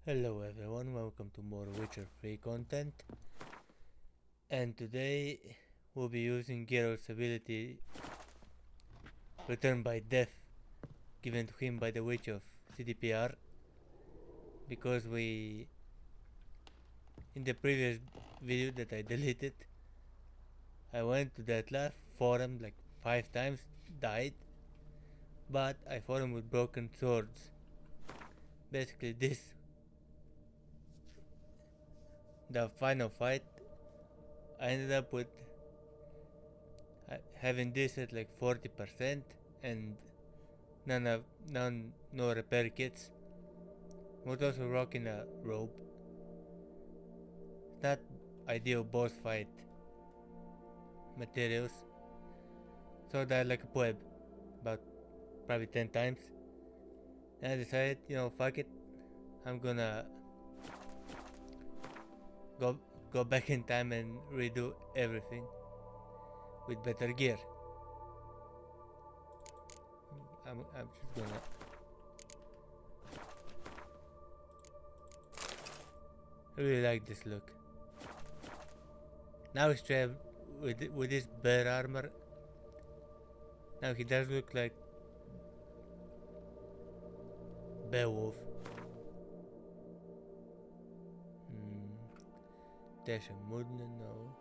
Hello everyone, welcome to more Witcher 3 content. And today we'll be using Geralt's ability Return by Death, given to him by the Witch of cdpr, because in the previous video that I deleted, I went to that last forum like 5 times, died, but I fought him with broken swords. Basically the final fight, I ended up with having this at like 40% and no repair kits. Was also rocking a robe. Not ideal boss fight materials. So that like a pleb about probably 10 times. And I decided, fuck it. I'm gonna go go back in time and redo everything with better gear. I'm just gonna I really like this look. Now he's trapped with his bear armor. Now he does look like Beowulf. Dasha Mudna, no.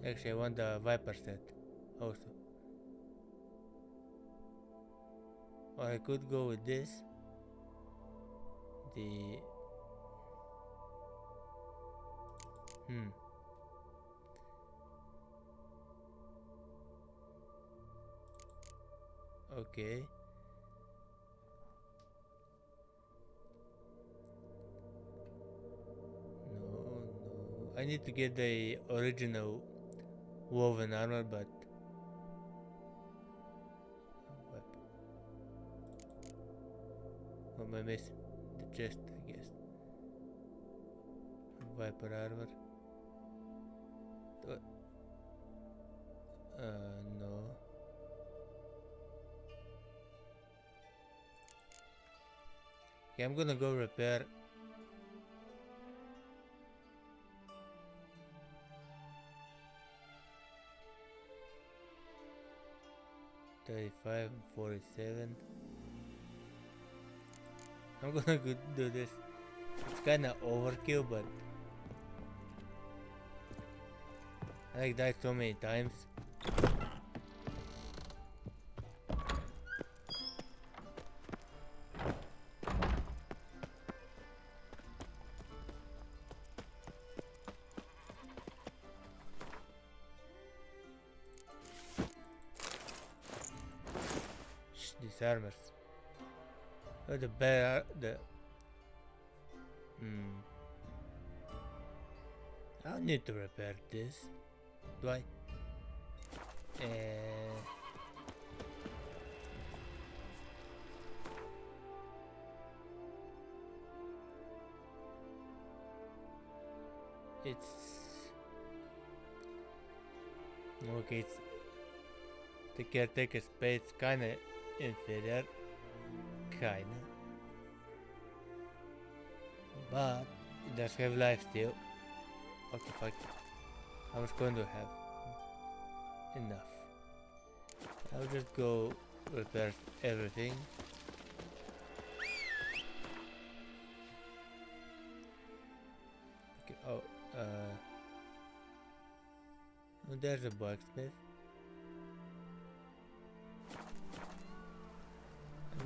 Actually, I want the Viper set also. Or I could go with this. The okay. No. I need to get the original woven armor, but what am I missing? The chest, I guess. Viper armor. No. Okay, I'm gonna go repair. $35 and $47. I'm gonna go do this. It's kinda overkill, but I like died so many times. These armors. Oh, the bear. I don't need to repair this. Do I? It's okay. It's the caretaker space kinda inferior, kinda, but it does have life steal. Okay, fuck. I was going to have enough. I'll just go repair everything. Okay, oh, there's a blacksmith.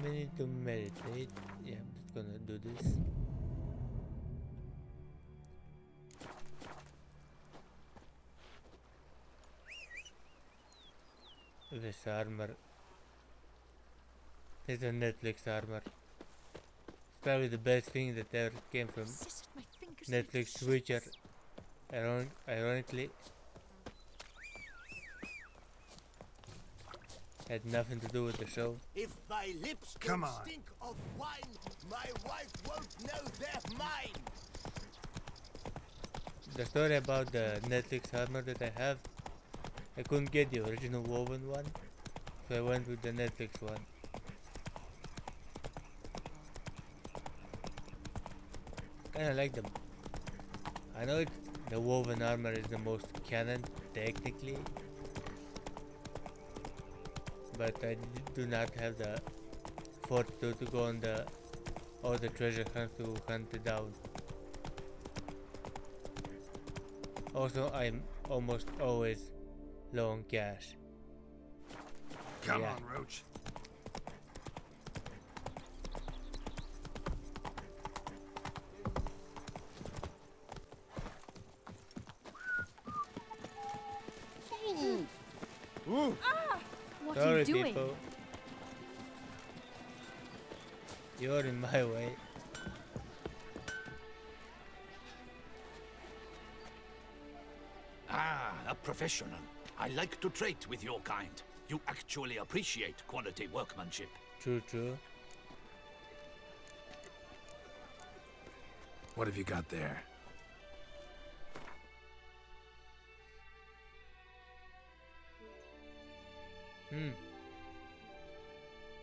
I need to meditate. Yeah, I'm just gonna do this. This armor is a Netflix armor. It's probably the best thing that ever came from Netflix Witcher. Ironically, had nothing to do with the show. If thy lips don't stink of wine, my wife won't know they're mine. The story about the Netflix armor that I have, I couldn't get the original woven one, so I went with the Netflix one. kinda like them. I know the woven armor is the most canon, technically, but I do not have the fortitude to go on all the treasure hunt to hunt it down. Also, I'm almost always low on cash. Come Yeah. on, Roach. What are Sorry, you doing? people. You're in my way. Ah, a professional. I like to trade with your kind. You actually appreciate quality workmanship. True, true. What have you got there?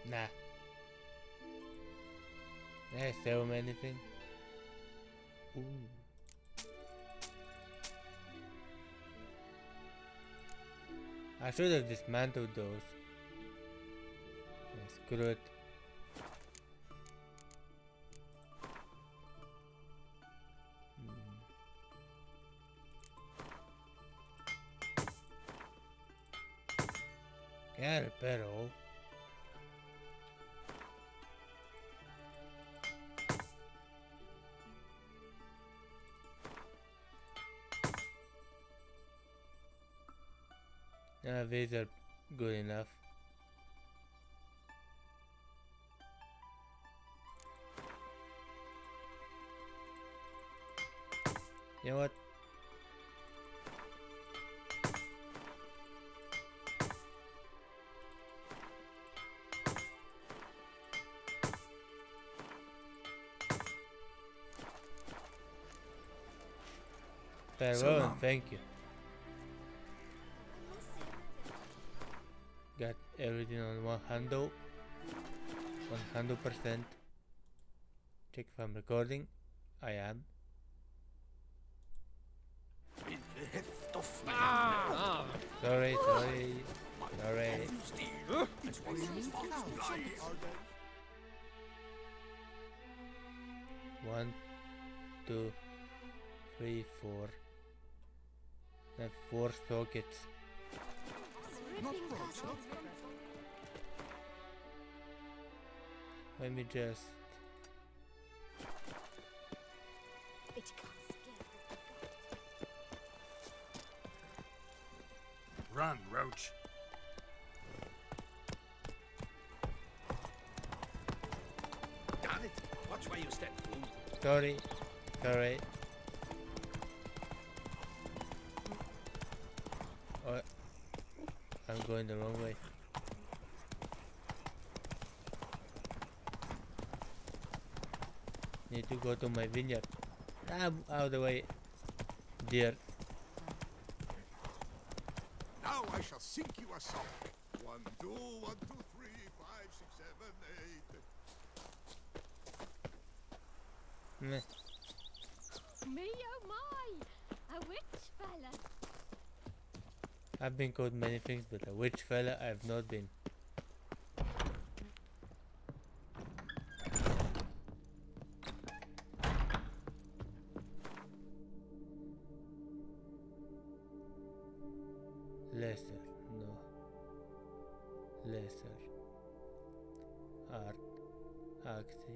Nah. Did I sell him anything? Ooh. I should have dismantled those. Screw it. Can I repair all? These are good enough. You know what? Farewell and thank you. Got everything on one handle. 100%. Check if I'm recording. I am. Sorry. 1, 2, 3, 4. I have 4 sockets. Let me just... Run, Roach. Damn it! Watch where you step, fool. Sorry. Oh, I'm going the wrong way. Need to go to my vineyard. Out of the way, dear. Now I shall sink you a song. 1, 2, 1, 2, 3, 5, 6, 7, 8. Meh. Me oh my! A witch fella. I've been called many things, but a witch fella I've not been. Lesser, no. Lesser. Art. Axi.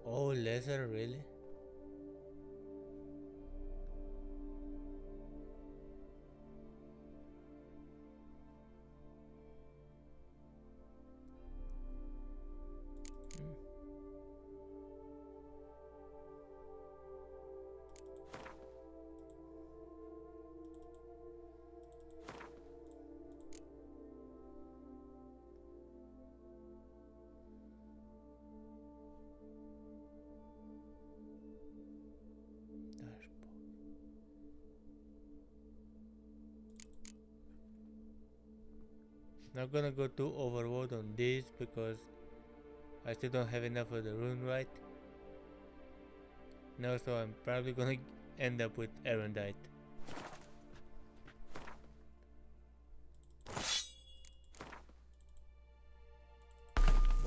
Oh, lesser, really? Not gonna go too overboard on this because I still don't have enough of the rune right. No, so I'm probably gonna end up with Erendite.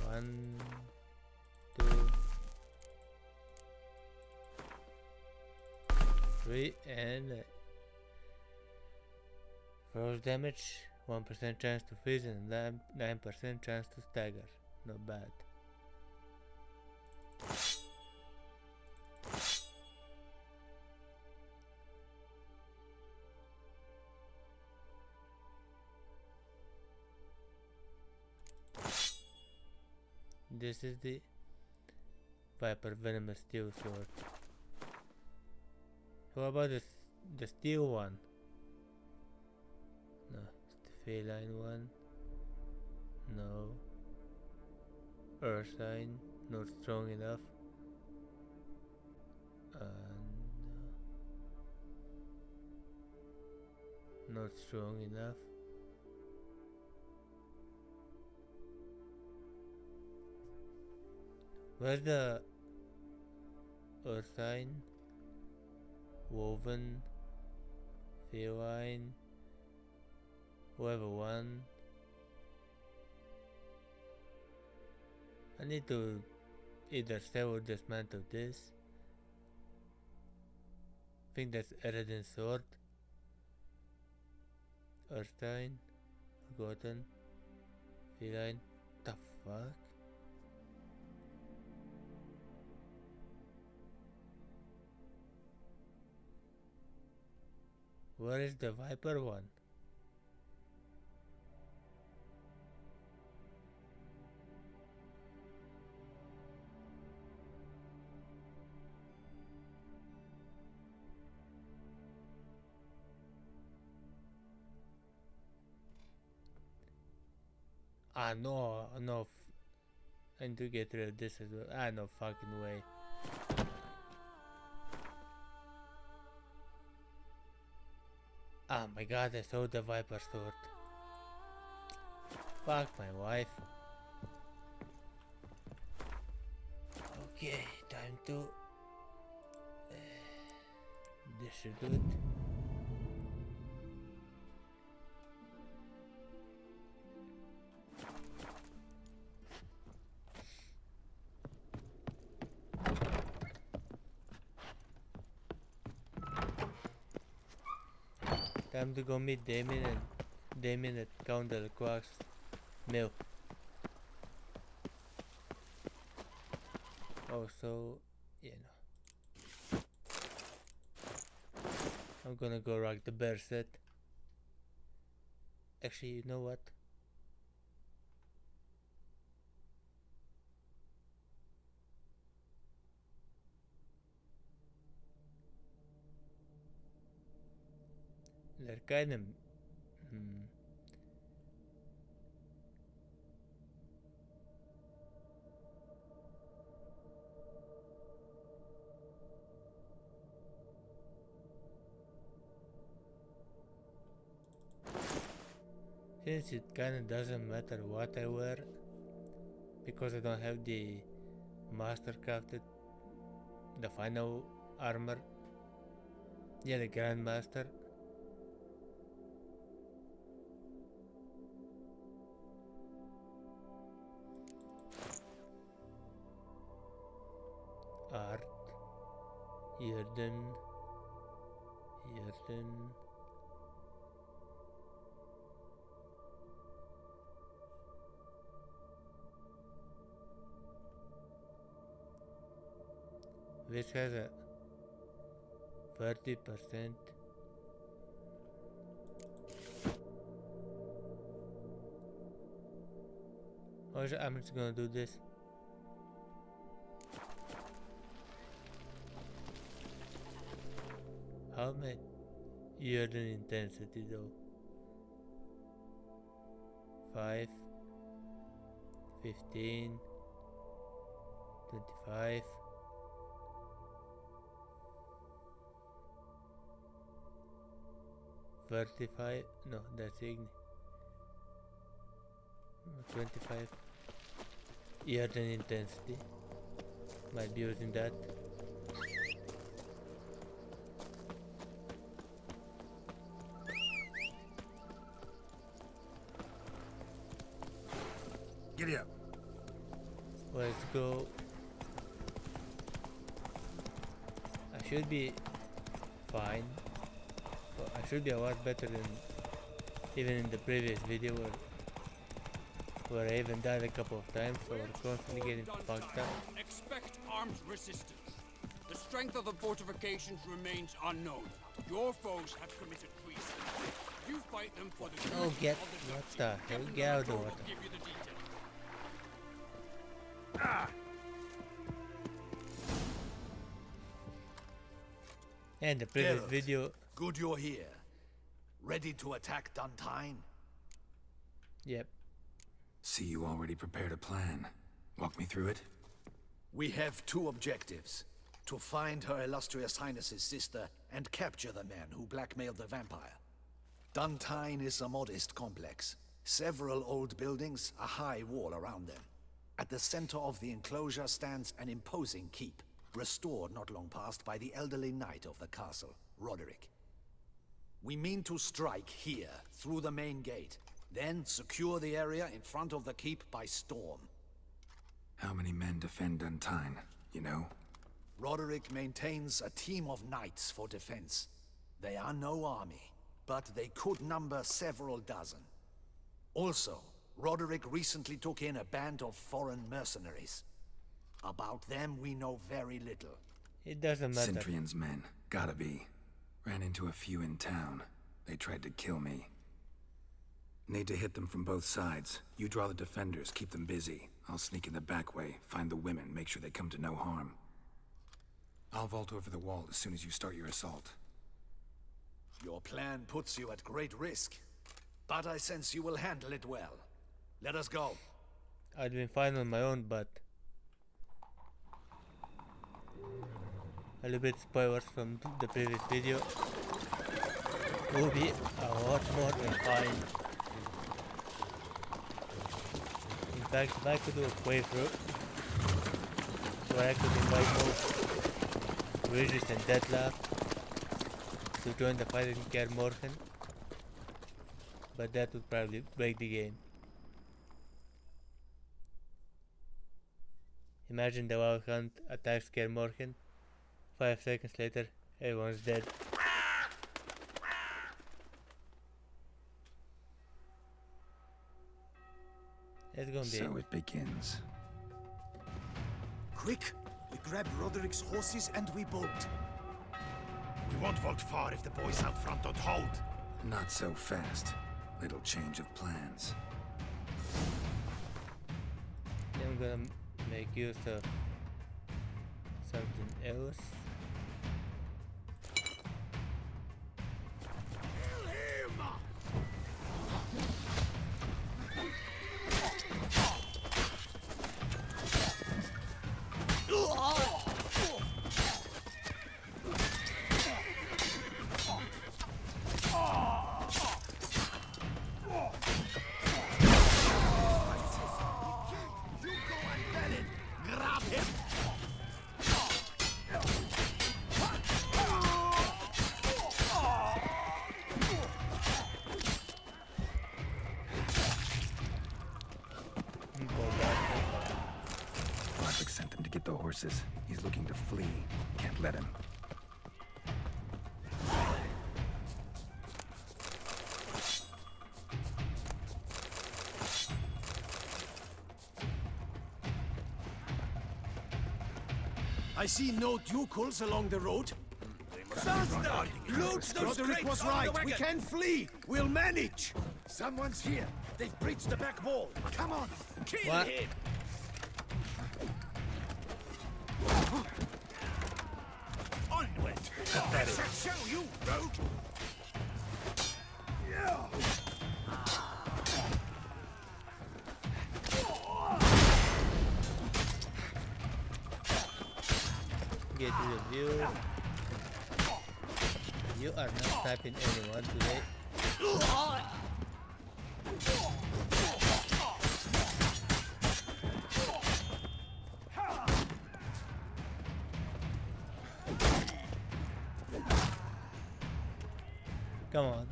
One, two, three, and force damage, 1% chance to freeze, and 9% chance to stagger. Not bad. This is the Viper Venomous Steel Sword. How about the steel one? No, it's the feline one. No. Earth sign, not strong enough. No. Not strong enough. Where's the Earth sign? Woven, feline, whoever won. I need to either sell or dismantle this. I think that's Eredin's sword. Earthstein, Forgotten, Feline. The fuck? Where is the Viper one? Ah, no, no. I need to get rid of this as well. Ah, no fucking way. Oh my god, I saw the Viper sword. Fuck my wife. Okay, time to distribute it. Time to go meet Damien at Count Delacroix's mill. Also, you know, I'm gonna go rock the bear set. Actually, you know what? They're kinda... Since it kinda doesn't matter what I wear, because I don't have the master crafted, the final armor, yeah, the Grandmaster. Art, Yerden. Which has a 30%. I'm just gonna do this. How much Yerden intensity though? 5, 15, 25. 35, no, that's Igni. 25. Earth and intensity. Might be using that. Giddy up. Let's go. I should be fine. Well, I should be a lot better than even in the previous video where I even died a couple of times, so we're constantly getting fucked up. Expect armed resistance. The strength of the fortifications remains unknown. Your foes have committed treason. You fight them for the Oh, good get of the what duchy. the hell? Captain Get out of the Lavator will water. give you the details. And the previous Geralt, video, good you're here. Ready to attack Duntine? yep. See, you already prepared a plan. Walk me through it. We have two objectives. To find Her Illustrious Highness's sister and capture the man who blackmailed the vampire. Duntine is a modest complex. Several old buildings, a high wall around them. At the center of the enclosure stands an imposing keep, restored not long past by the elderly knight of the castle, Roderick. We mean to strike here, through the main gate, then secure the area in front of the keep by storm. How many men defend Duntine, you know? Roderick maintains a team of knights for defense. They are no army, but they could number several dozen. Also, Roderick recently took in a band of foreign mercenaries. About them we know very little. It doesn't matter. Centrion's men, gotta be. Ran into a few in town. They tried to kill me. Need to hit them from both sides. You draw the defenders, keep them busy. I'll sneak in the back way, find the women, make sure they come to no harm. I'll vault over the wall as soon as you start your assault. Your plan puts you at great risk, but I sense you will handle it well. Let us go. I'd been fine on my own, but a little bit spoilers from the previous video will be a lot more than fine. In fact, if I could do a playthrough where I could invite both Regis and Detlef to join the fight in Kaer Morhen, but that would probably break the game. Imagine the wild hunt attacks Kaer Morhen. 5 seconds later, everyone's dead. It's gonna be So it begins. Quick! We grab Roderick's horses and we bolt. We won't vault far if the boys out front don't hold. Not so fast. Little change of plans. I'm gonna make use of something else. Roderick sent them to get the horses. He's looking to flee. Can't let him. I see no ducals along the road. Faster! Loot those Roderick was right. We can flee. We'll manage. Someone's here. They've breached the back wall. Come on. Kill What? him. Onward. I shall show you, rogue. Get rid of you. You are not sniping anyone today. Come on.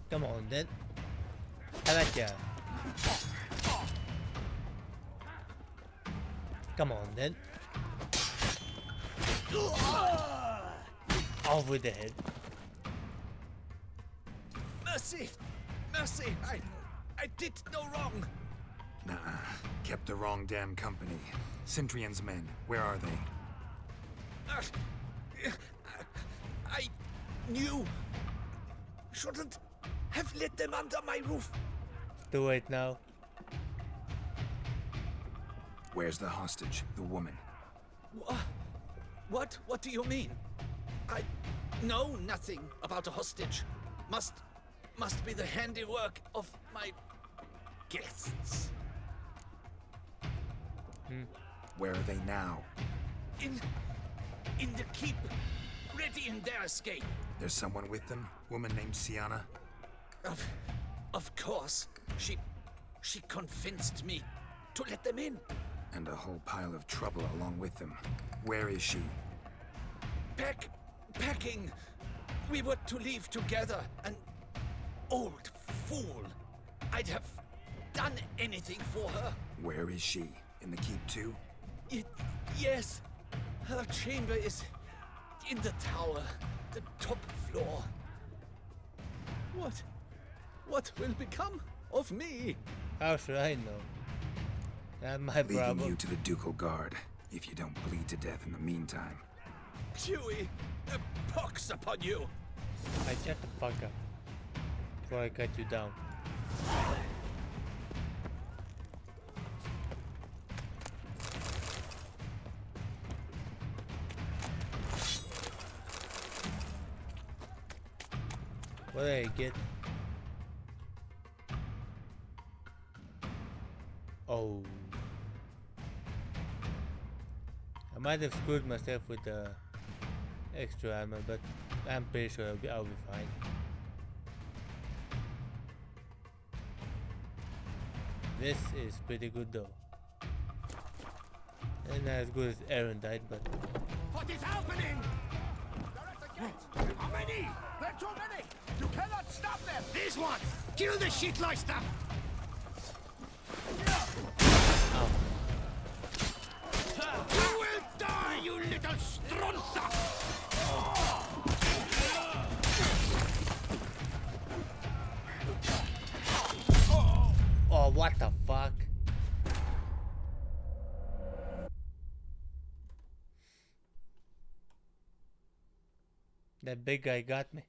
Come on then. I like ya. Come on then. Off with the head. Mercy! Mercy! I did no wrong! Nah, kept the wrong damn company. Centrion's men, where are they? I knew. Shouldn't have let them under my roof. Let's do it now. Where's the hostage, the woman? What? What do you mean? I know nothing about a hostage. Must be the handiwork of my guests. Where are they now? In the keep, ready in their escape. There's someone with them? Woman named Sienna? Of course. She convinced me to let them in. And a whole pile of trouble along with them. Where is she? Packing. We were to leave together. An old fool. I'd have done anything for her. Where is she? In the keep too? Yes. Her chamber is in the tower, the top floor. What will become of me? How should I know? That's my Leaving problem. you to the ducal guard, if you don't bleed to death in the meantime. Chewie, a pox upon you. I shut the fuck up before I cut you down. What did I get? Oh. I might have screwed myself with the extra armor, but I'm pretty sure I'll be fine. This is pretty good though. And not as good as Aaron died, but What is happening? How many? There are too many! You cannot stop them! These ones! Kill the shitleister! You will die, you little strunza! oh, what the fuck? That big guy got me.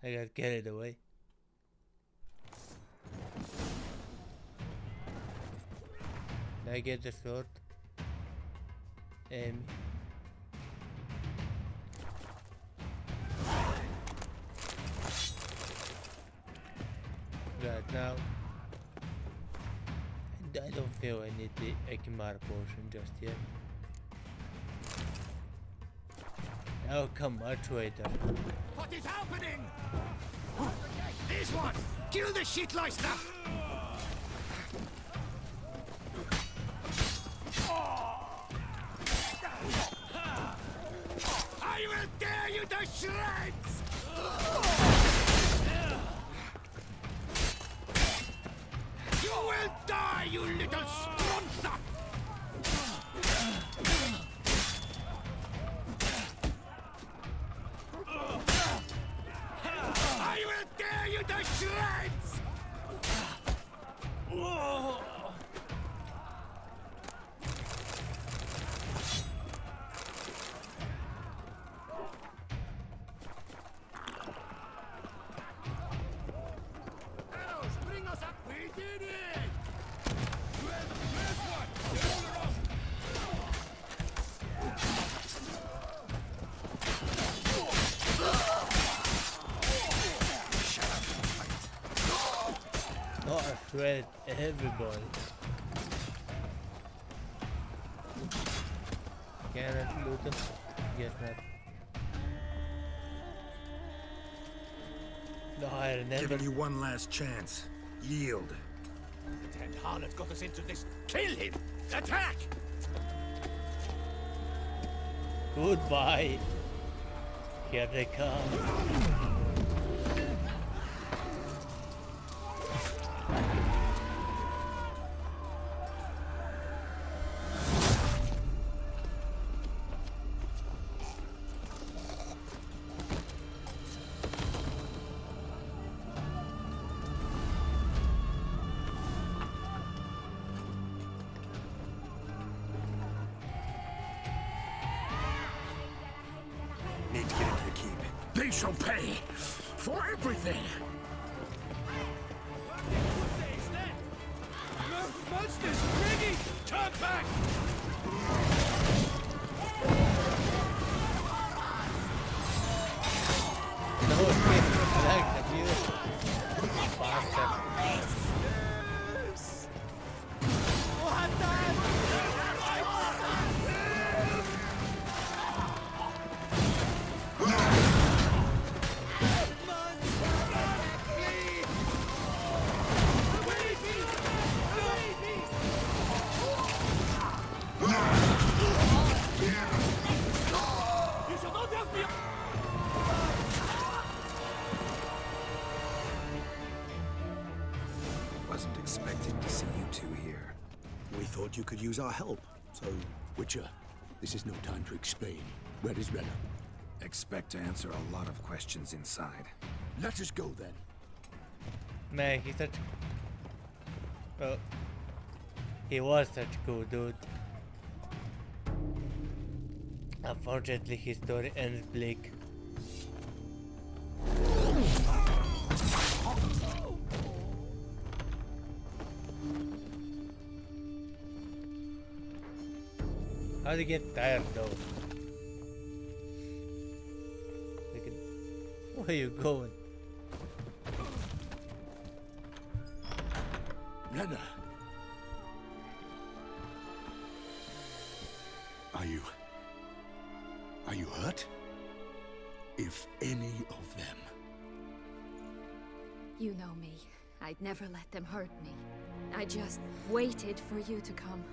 I got carried away. Did I get the sword? And got it now. And I don't feel I need the Ekimara potion just yet. I'll come much later. What is happening? These ones! Kill the shitleister! I will tear you to shreds! You will die, you little strunza! I will tear you to shreds! Arrows, bring us up! We did it! Where's one? Get all around! Oh, I shredded everybody. Can I loot them? Guess not. No, I remember. Giving you one last chance. Yield. The damned harlot got us into this. Kill him! Attack! Goodbye. Here they come. We shall pay for everything. Monsters, ready! Turn back! No, okay, I like the view. Faster. Wasn't expecting to see you two here. We thought you could use our help, so... Witcher, this is no time to explain. Where is Renna? Expect to answer a lot of questions inside. Let us go then. Man, he's such... Well, he was such a cool dude. Unfortunately, his story ends bleak. How do you get tired though? Where are you going? Renna. Are you hurt? If any of them. You know me. I'd never let them hurt me. I just waited for you to come.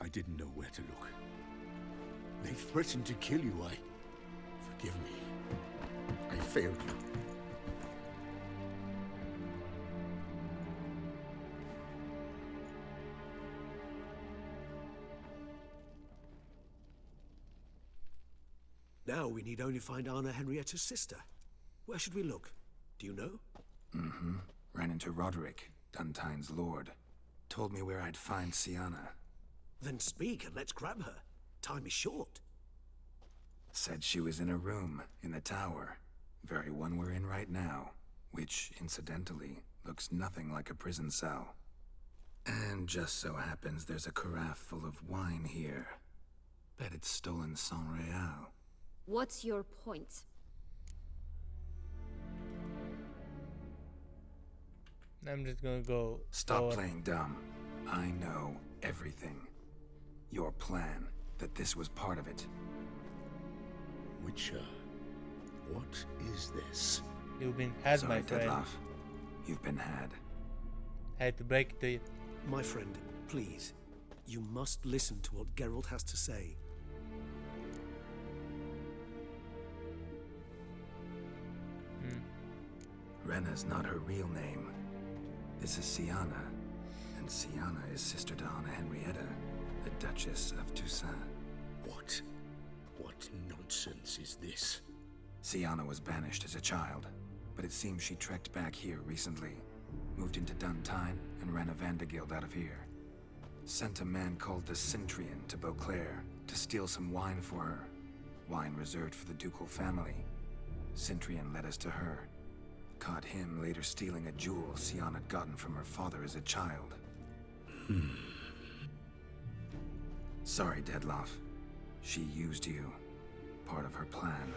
I didn't know where to look. They threatened to kill you. Forgive me. I failed you. Now we need only find Anna Henrietta's sister. Where should we look? Do you know? Mm-hmm. Ran into Roderick, Duntine's lord. Told me where I'd find Sienna. Then speak and let's grab her. Time is short. Said she was in a room in the tower. Very one we're in right now. Which, incidentally, looks nothing like a prison cell. And just so happens there's a carafe full of wine here. Bet it's stolen San Real. What's your point? I'm just gonna go Stop forward. playing dumb. I know everything. Your plan, that this was part of it. Witcher, what is this? You've been had, Sorry, my friend. Deadloff. You've been had. Had to break it to you. My friend, please. You must listen to what Geralt has to say. Renna's not her real name. This is Sienna. And Sienna is sister to Anna Henrietta, the Duchess of Toussaint. What nonsense is this? Sienna was banished as a child, but it seems she trekked back here recently. Moved into Duntine and ran a Vandergild out of here. Sent a man called the Centrian to Beauclair to steal some wine for her. Wine reserved for the ducal family. Centrian led us to her. Caught him later stealing a jewel Sienna had gotten from her father as a child. Sorry, Deadloff. She used you. Part of her plan.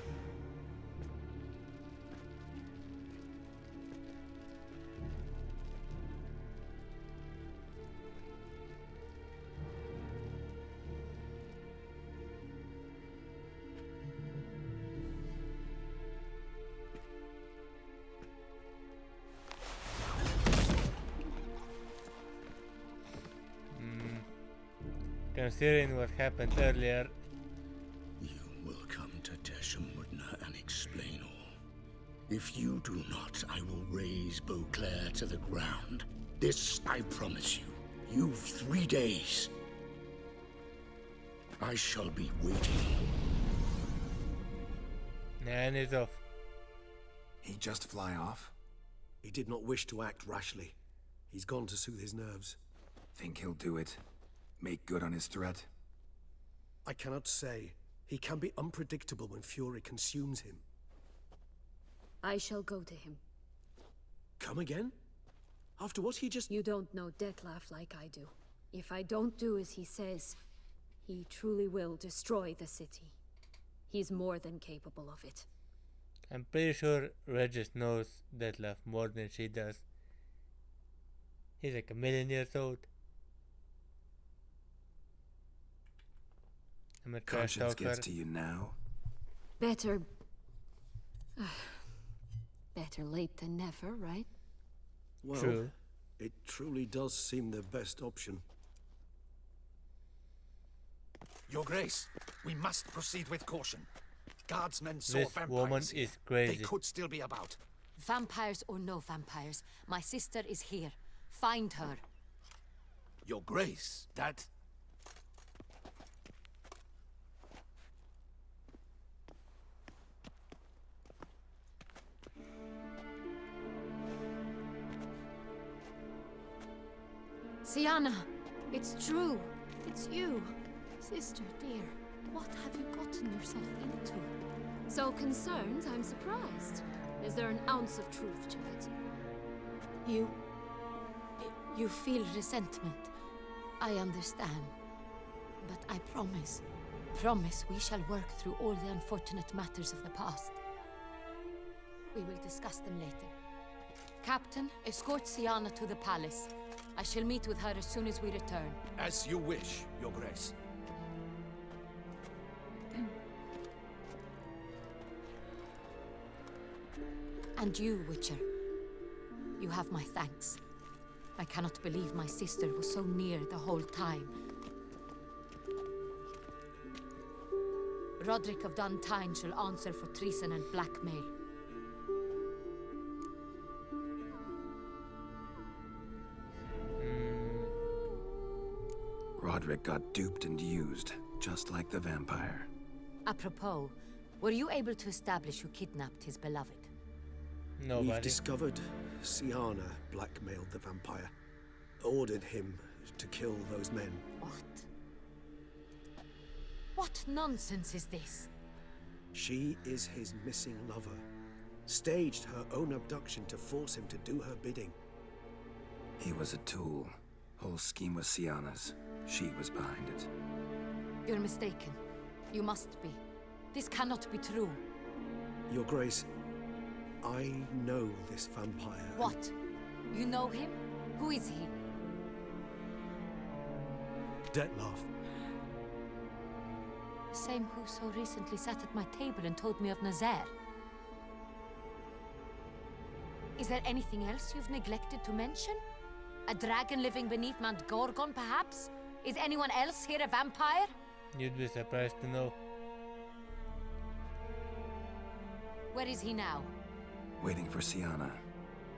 Considering what happened earlier, You will come to Teshumudna and explain all. If you do not, I will raze Beauclair to the ground. This I promise you. You've 3 days. I shall be waiting. and is off. He just fly off? He did not wish to act rashly. He's gone to soothe his nerves. Think he'll do it? Make good on his threat? I cannot say. He can be unpredictable when fury consumes him. I shall go to him. Come again? After what he just... You don't know Detlef like I do. If I don't do as he says, he truly will destroy the city. He's more than capable of it. I'm pretty sure Regis knows Detlef more than she does. He's like 1,000,000 years old. I'm a trash Conscience talker. gets to you now? Better... better late than never, right? Well, True. it truly does seem the best option. Your Grace, we must proceed with caution. Guardsmen saw This vampires woman here. is crazy. They could still be about. Vampires or no vampires, my sister is here. Find her. Your Grace, that... Sienna, it's true. It's you. Sister, dear, what have you gotten yourself into? So concerned, I'm surprised. Is there an ounce of truth to it? You feel resentment. I understand. But I promise we shall work through all the unfortunate matters of the past. We will discuss them later. Captain, escort Sienna to the palace. I shall meet with her as soon as we return. As you wish, Your Grace. And you, Witcher. You have my thanks. I cannot believe my sister was so near the whole time. Roderick of Duntine shall answer for treason and blackmail. Roderick got duped and used, just like the vampire. Apropos, were you able to establish who kidnapped his beloved? Nobody. We've discovered Sienna blackmailed the vampire. Ordered him to kill those men. What? What nonsense is this? She is his missing lover. Staged her own abduction to force him to do her bidding. He was a tool. Whole scheme was Sienna's. She was behind it. You're mistaken. You must be. This cannot be true. Your Grace, I know this vampire. What? You know him? Who is he? Detlef. The same who so recently sat at my table and told me of Nazaire. Is there anything else you've neglected to mention? A dragon living beneath Mount Gorgon, perhaps? Is anyone else here a vampire? You'd be surprised to know. Where is he now? Waiting for Sienna.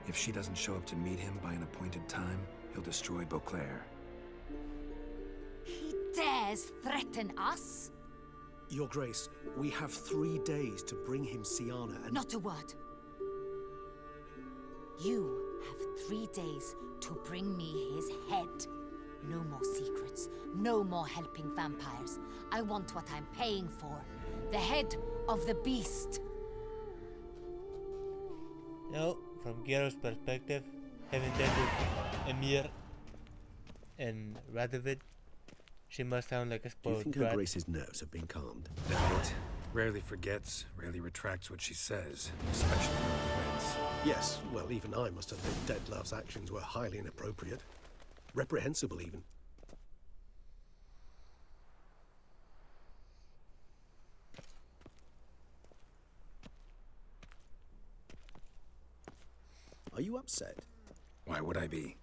If she doesn't show up to meet him by an appointed time, he'll destroy Beauclair. He dares threaten us? Your Grace, we have 3 days to bring him Sienna and... Not a word. You have 3 days to bring me his head. No more secrets. No more helping vampires. I want what I'm paying for. The head of the beast. Now, from Geralt's perspective, having dealt with Emir and Radovid, she must sound like a Do you spoiled think Her brat. Grace's nerves have been calmed? Right. Rarely forgets, rarely retracts what she says, especially with friends. Yes, well, even I must admit Detlef's actions were highly inappropriate. Reprehensible, even. Are you upset? Why would I be?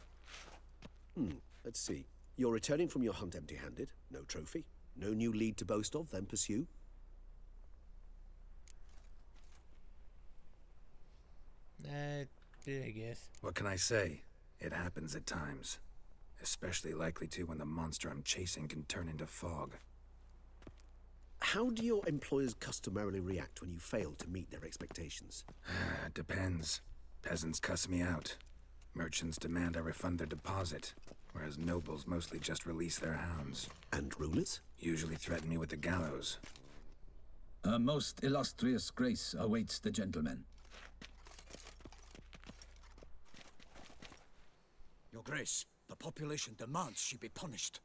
Let's see. You're returning from your hunt empty-handed. No trophy. No new lead to boast of, then pursue. I guess. What can I say? It happens at times. Especially likely to when the monster I'm chasing can turn into fog. How do your employers customarily react when you fail to meet their expectations? Depends. Peasants cuss me out. Merchants demand I refund their deposit, whereas nobles mostly just release their hounds. And rulers? Usually threaten me with the gallows. A most illustrious grace awaits the gentleman. Grace, the population demands she be punished.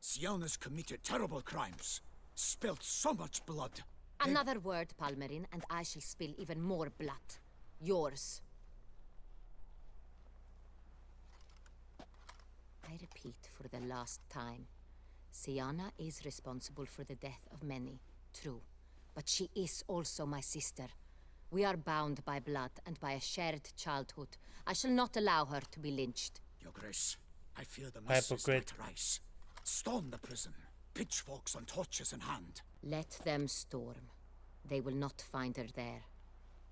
Siana's committed terrible crimes, spilt so much blood. Another word, Palmerin, and I shall spill even more blood. Yours. I repeat for the last time. Siana is responsible for the death of many, true. But she is also my sister. We are bound by blood and by a shared childhood. I shall not allow her to be lynched. Your Grace, I fear the masses Hypocrite. might rise. Storm the prison, pitchforks and torches in hand. Let them storm. They will not find her there.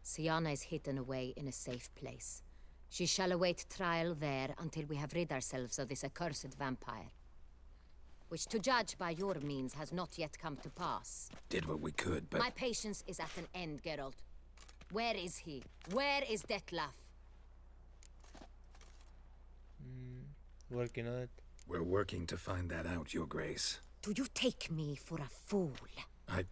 Siana is hidden away in a safe place. She shall await trial there until we have rid ourselves of this accursed vampire. Which, to judge by your means, has not yet come to pass. Did what we could, but... My patience is at an end, Geralt. Where is he? Where is Detlef? Working on it. We're working to find that out, Your Grace. Do you take me for a fool? I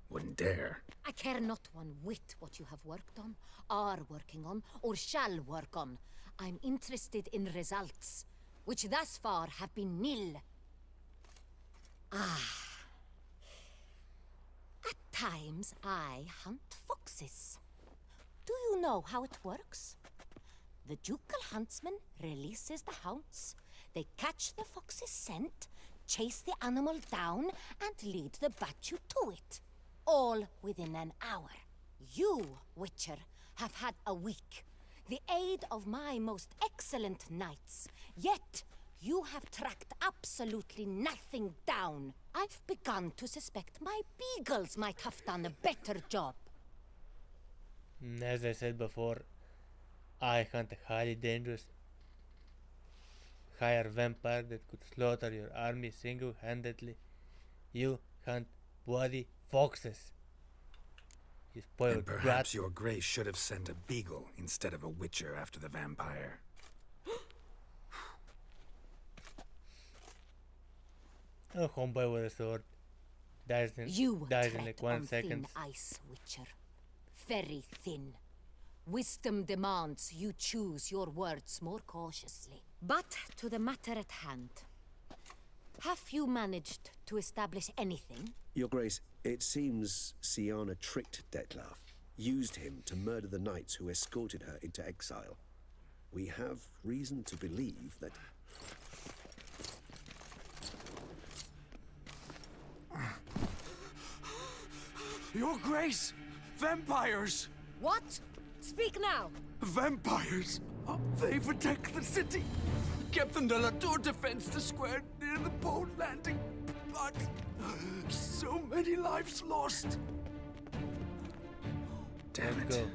wouldn't dare. I care not one whit what you have worked on, are working on, or shall work on. I'm interested in results, which thus far have been nil. At times, I hunt foxes. Do you know how it works? The ducal huntsman releases the hounds. They catch the fox's scent, chase the animal down, and lead the Batu to it. All within an hour. You, Witcher, have had a week. The aid of my most excellent knights. Yet, you have tracked absolutely nothing down. I've begun to suspect my beagles might have done a better job. As I said before, I hunt a highly dangerous higher vampire that could slaughter your army single-handedly. You hunt bloody foxes. You spoiled And perhaps Your Grace should have sent a beagle instead of a witcher after the vampire. A homeboy with a sword dies in like 1 second. Thin ice, Witcher. Very thin. Wisdom demands you choose your words more cautiously. But to the matter at hand. Have you managed to establish anything? Your Grace, it seems Siana tricked Detlef, used him to murder the knights who escorted her into exile. We have reason to believe that... Your Grace! Vampires! What? Speak now! Vampires! They protect the city! Captain de la Tour defends the square near the boat landing, but so many lives lost. Damn it. Go.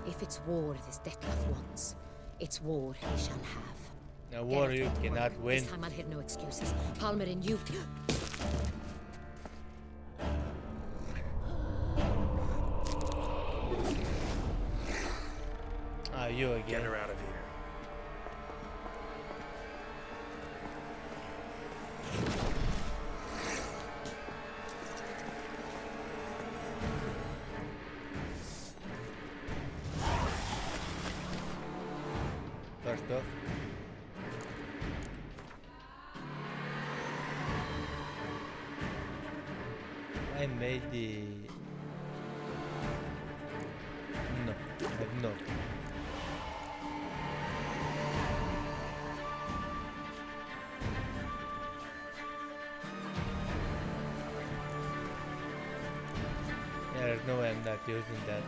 If it's war this Detlef wants, it's war he shall have. A war Geralt you went to cannot work. win. This time I'll hear no excuses. Palmerin, you... Ah, you again. Get her out of here. First off. I made the... No, I have not. Yeah, there's no way I'm not using that.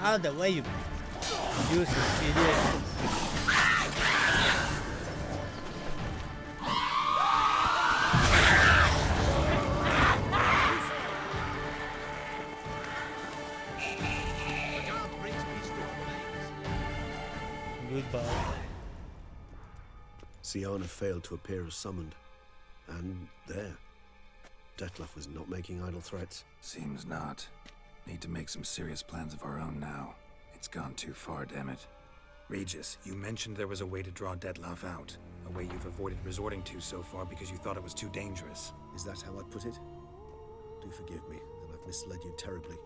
Out of the way, you useless idiot. Goodbye. Siana failed to appear as summoned. And there. Detlef was not making idle threats. Seems not. Need to make some serious plans of our own now. It's gone too far, damn it. Regis, you mentioned there was a way to draw Detlef out. A way you've avoided resorting to so far because you thought it was too dangerous. Is that how I put it? Do forgive me that I've misled you terribly.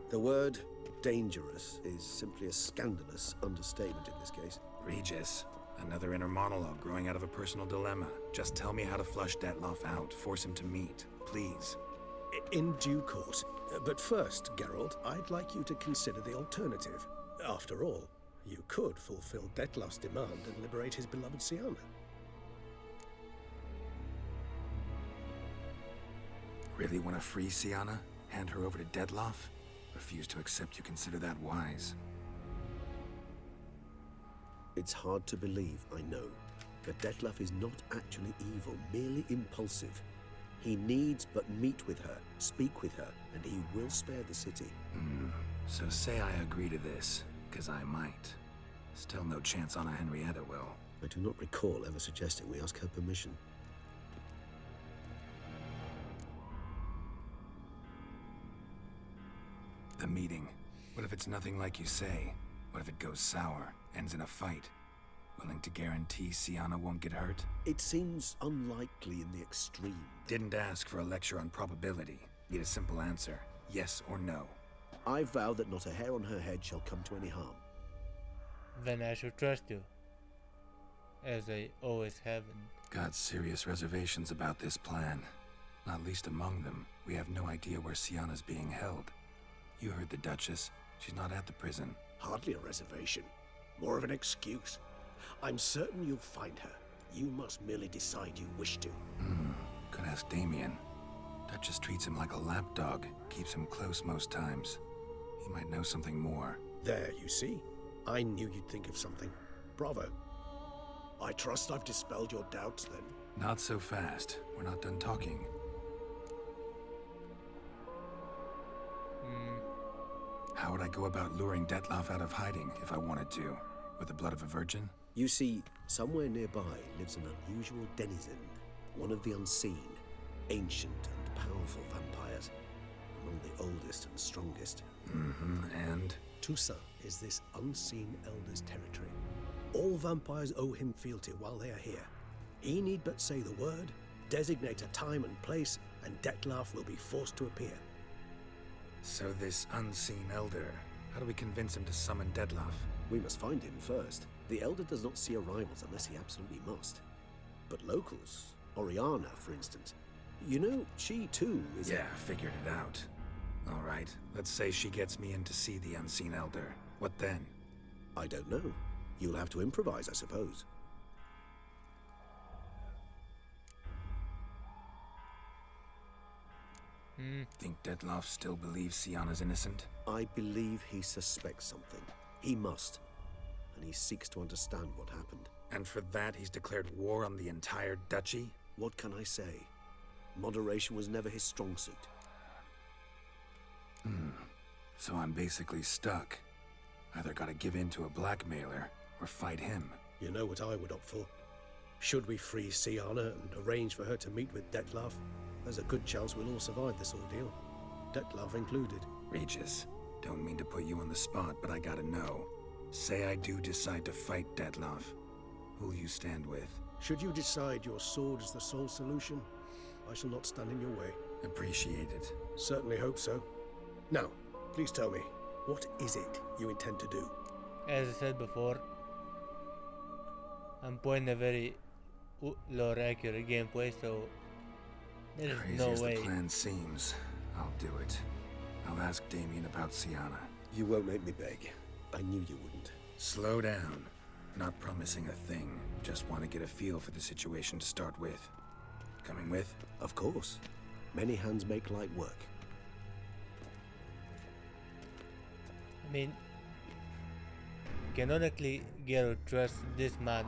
The word dangerous is simply a scandalous understatement in this case. Regis, another inner monologue growing out of a personal dilemma. Just tell me how to flush Detlef out, force him to meet, please. In due course. But first, Geralt, I'd like you to consider the alternative. After all, you could fulfill Detlef's demand and liberate his beloved Siana. Really want to free Siana? Hand her over to Detlef? Refuse to accept you consider that wise. It's hard to believe, I know, but Detlef is not actually evil, merely impulsive. He needs but meet with her, speak with her, and he will spare the city. So say I agree to this, because I might. Still no chance Anna Henrietta will. I do not recall ever suggesting we ask her permission. The meeting. What if it's nothing like you say? What if it goes sour, ends in a fight? Willing to guarantee Siana won't get hurt? It seems unlikely in the extreme. Didn't ask for a lecture on probability. Need a simple answer. Yes or no. I vow that not a hair on her head shall come to any harm. Then I should trust you. As I always have. Got serious reservations about this plan. Not least among them, we have no idea where Siana's being held. You heard the Duchess. She's not at the prison. Hardly a reservation. More of an excuse. I'm certain you'll find her. You must merely decide you wish to. Could ask Damien. Duchess treats him like a lapdog. Keeps him close most times. He might know something more. There, you see? I knew you'd think of something. Bravo. I trust I've dispelled your doubts, then. Not so fast. We're not done talking. How would I go about luring Detlef out of hiding if I wanted to? With the blood of a virgin? You see, somewhere nearby lives an unusual denizen. One of the unseen, ancient and powerful vampires. Among the oldest and strongest. And? Toussaint is this unseen elder's territory. All vampires owe him fealty while they are here. He need but say the word, designate a time and place, and Detlef will be forced to appear. So this unseen elder, how do we convince him to summon Detlef? We must find him first. The elder does not see arrivals unless he absolutely must. But locals, Oriana, for instance, you know, she too is... Yeah, figured it out. All right, let's say she gets me in to see the unseen elder. What then? I don't know. You'll have to improvise, I suppose. Think Detlef still believes Siana's innocent? I believe he suspects something. He must. And he seeks to understand what happened. And for that he's declared war on the entire duchy? What can I say? Moderation was never his strong suit. So I'm basically stuck. Either gotta give in to a blackmailer, or fight him. You know what I would opt for. Should we free Siana and arrange for her to meet with Detlef, there's a good chance we'll all survive this ordeal. Detlef included. Regis, don't mean to put you on the spot, but I gotta know. Say I do decide to fight Detlef. Who'll you stand with? Should you decide your sword is the sole solution, I shall not stand in your way. Appreciate it. Certainly hope so. Now, please tell me, what is it you intend to do? As I said before, I'm playing a very low accurate gameplay, so there is Crazy no as way. the plan seems, I'll do it. I'll ask Damien about Siana. You won't make me beg. I knew you wouldn't. Slow down. Not promising a thing. Just want to get a feel for the situation to start with. Coming with? Of course. Many hands make light work. I mean, canonically, Gero trusts this man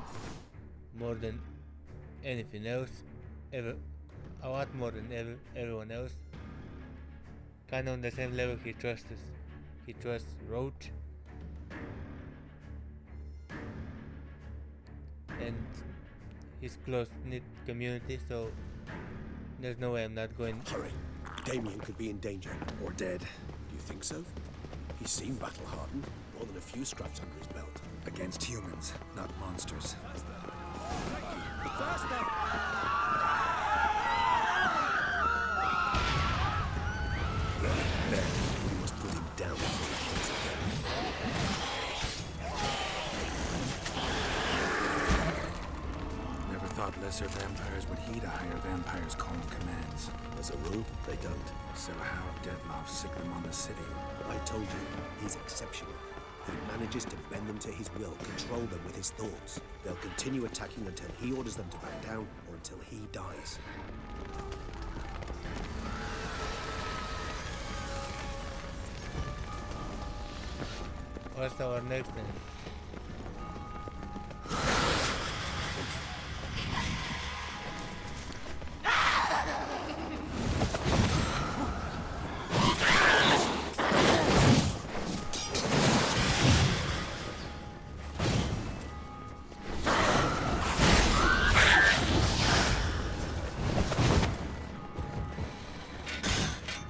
more than anything else, ever, a lot more than everyone else. Kind of on the same level he trusts Roach and his close-knit community, so there's no way I'm not going. Hurry. Damien could be in danger. Or dead. Do you think so? He seemed battle-hardened. More than a few scraps under his belt. Against humans, not monsters. There. We must put him down before he kills again. Never thought lesser vampires would heed a higher vampire's calm commands. As a rule, they don't. So how Deadloff sick them on the city? I told you, he's exceptional. He manages to bend them to his will, control them with his thoughts. They'll continue attacking until he orders them to back down, or until he dies. What's our next thing?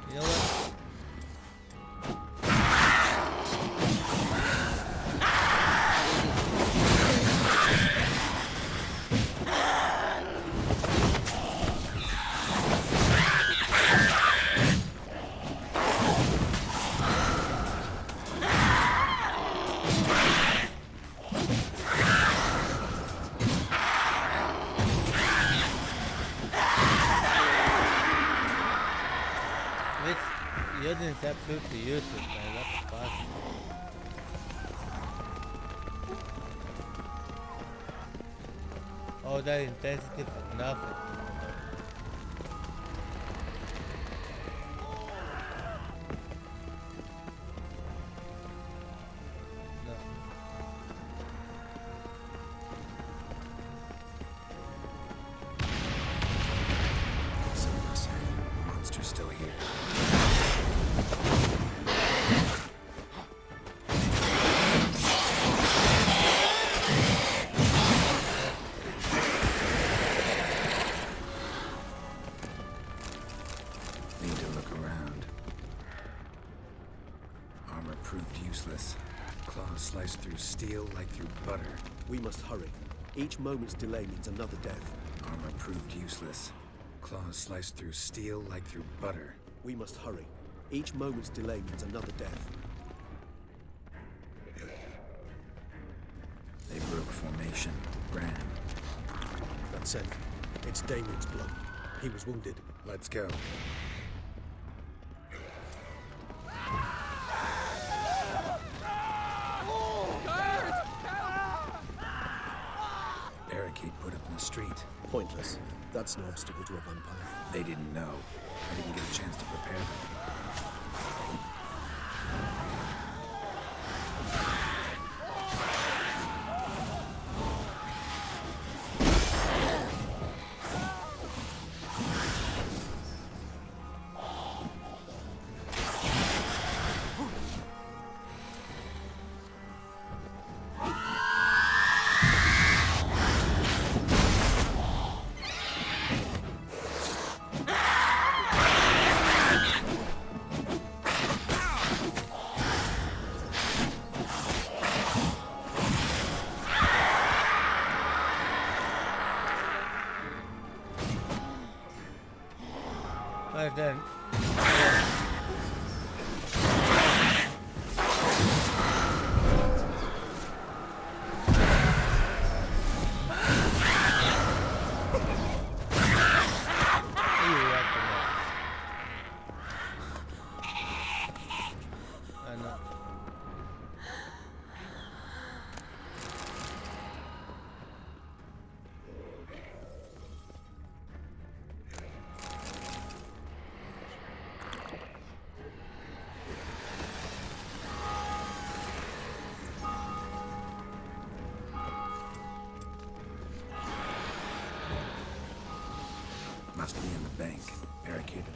You know what? This Yodin's absolutely useless, man. That's possible. All that intensity for nothing. No. Someone say, monster's still here. Need to look around. Armor proved useless. Claws sliced through steel like through butter. We must hurry. Each moment's delay means another death. Armor proved useless. Claws sliced through steel like through butter. We must hurry. Each moment's delay means another death. They broke formation, ran. That's it. It's Damien's blood. He was wounded. Let's go. Barricade put up in the street. Pointless. That's no obstacle to a vampire. They didn't know. I didn't get a chance to prepare them. Right then. I know.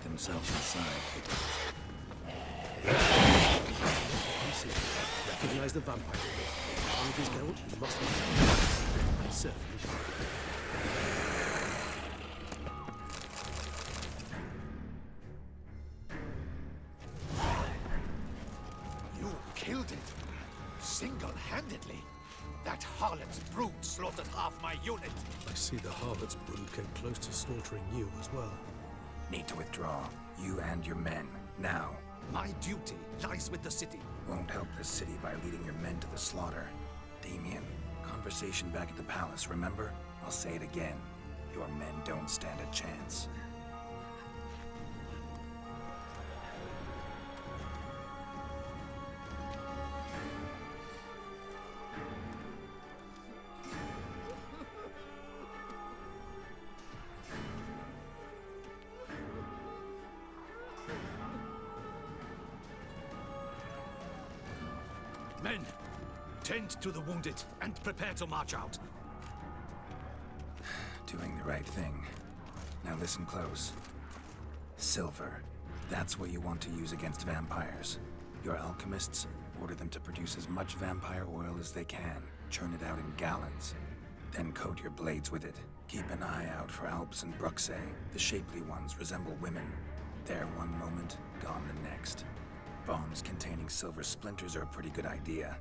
themselves inside. Recognize the vampire. Apologies, Geralt. You must not. I certainly do. You killed it. Single-handedly. That harlot's brood slaughtered half my unit. I see the harlot's brood came close to slaughtering you as well. Need to withdraw. You and your men. Now. My duty lies with the city. Won't help the city by leading your men to the slaughter. Damien, conversation back at the palace, remember? I'll say it again. Your men don't stand a chance. Men, tend to the wounded and prepare to march out. Doing the right thing. Now listen close. Silver. That's what you want to use against vampires. Your alchemists, order them to produce as much vampire oil as they can. Churn it out in gallons. Then coat your blades with it. Keep an eye out for Alps and Bruxae. The shapely ones resemble women. There one moment, gone the next. Bombs containing silver splinters are a pretty good idea.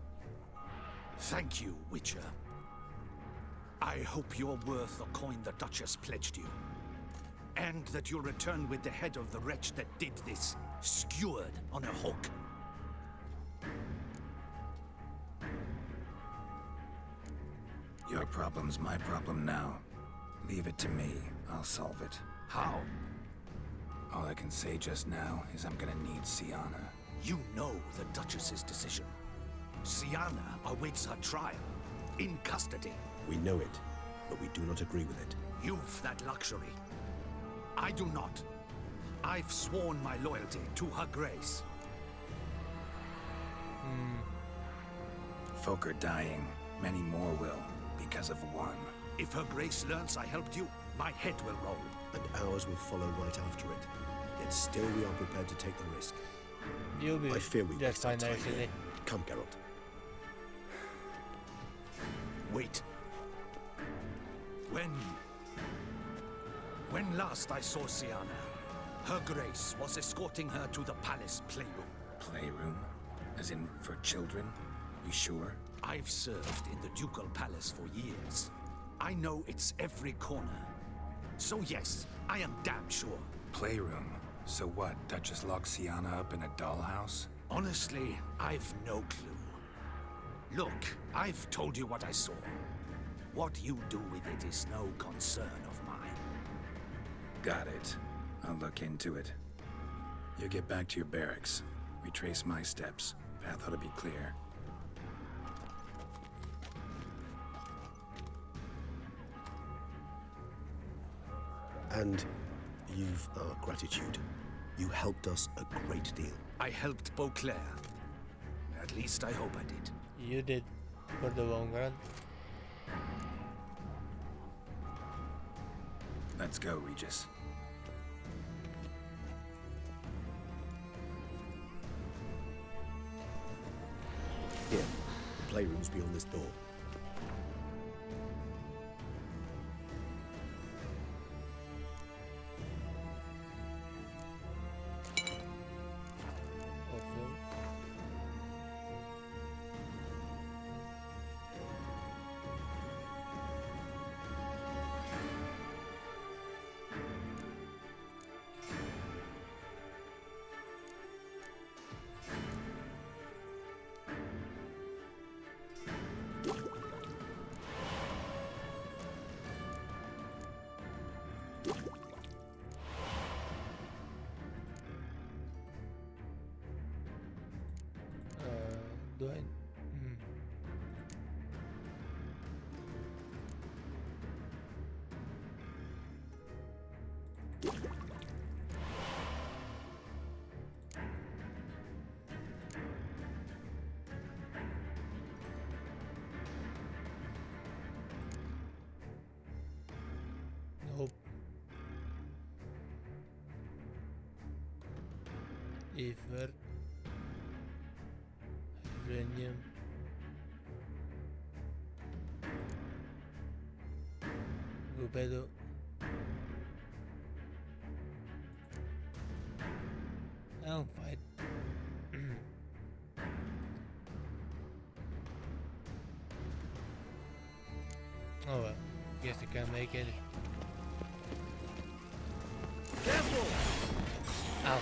Thank you, Witcher. I hope you're worth the coin the Duchess pledged you. And that you'll return with the head of the wretch that did this, skewered on a hook. Your problem's my problem now. Leave it to me. I'll solve it. How? All I can say just now is I'm gonna need Sienna. You know the Duchess's decision. Sienna awaits her trial, in custody. We know it, but we do not agree with it. You've that luxury. I do not. I've sworn my loyalty to her grace. Folk are dying. Many more will, because of one. If her grace learns I helped you, my head will roll. And ours will follow right after it. Yet still we are prepared to take the risk. You'll be I fear we just waste our fine time actually. here. Come, Geralt. Wait. When last I saw Sienna, her grace was escorting her to the palace playroom. Playroom? As in, for children? You sure? I've served in the ducal palace for years. I know its every corner. So yes, I am damn sure. Playroom? So what, Duchess locked Sienna up in a dollhouse? Honestly, I've no clue. Look, I've told you what I saw. What you do with it is no concern of mine. Got it. I'll look into it. You get back to your barracks. Retrace my steps. Path ought to be clear. And you've our gratitude. You helped us a great deal. I helped Beauclair. At least I hope I did. You did for the Vanguard. Let's go, Regis. Here, the playroom's beyond this door. Awesome. Do I? Nope. Ether, uranium, rubedo, I don't fight. Oh well, guess I can't make it. Careful! Ow.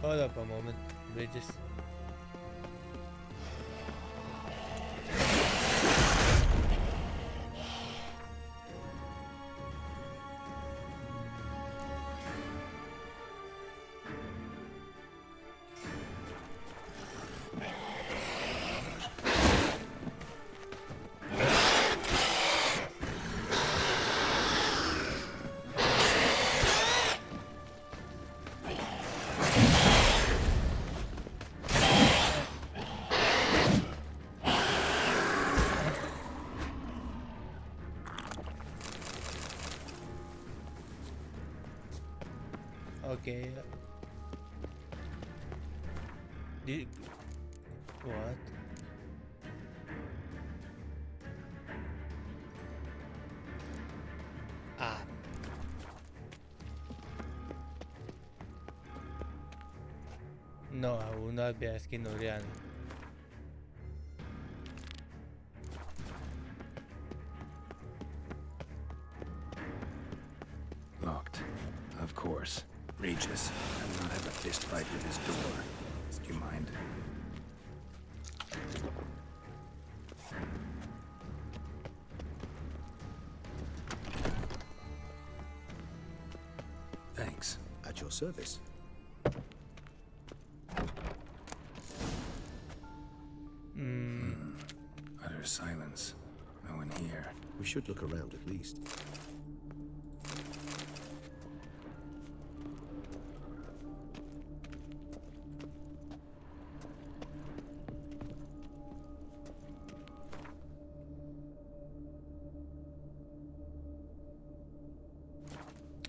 Hold up a moment, Bridges. Okay. What? Ah. No, I will not be asking Oriana. Locked. Of course. Regis, I will not have a fist fight with his door. Do you mind? Thanks. At your service. Utter silence. No one here. We should look around at least.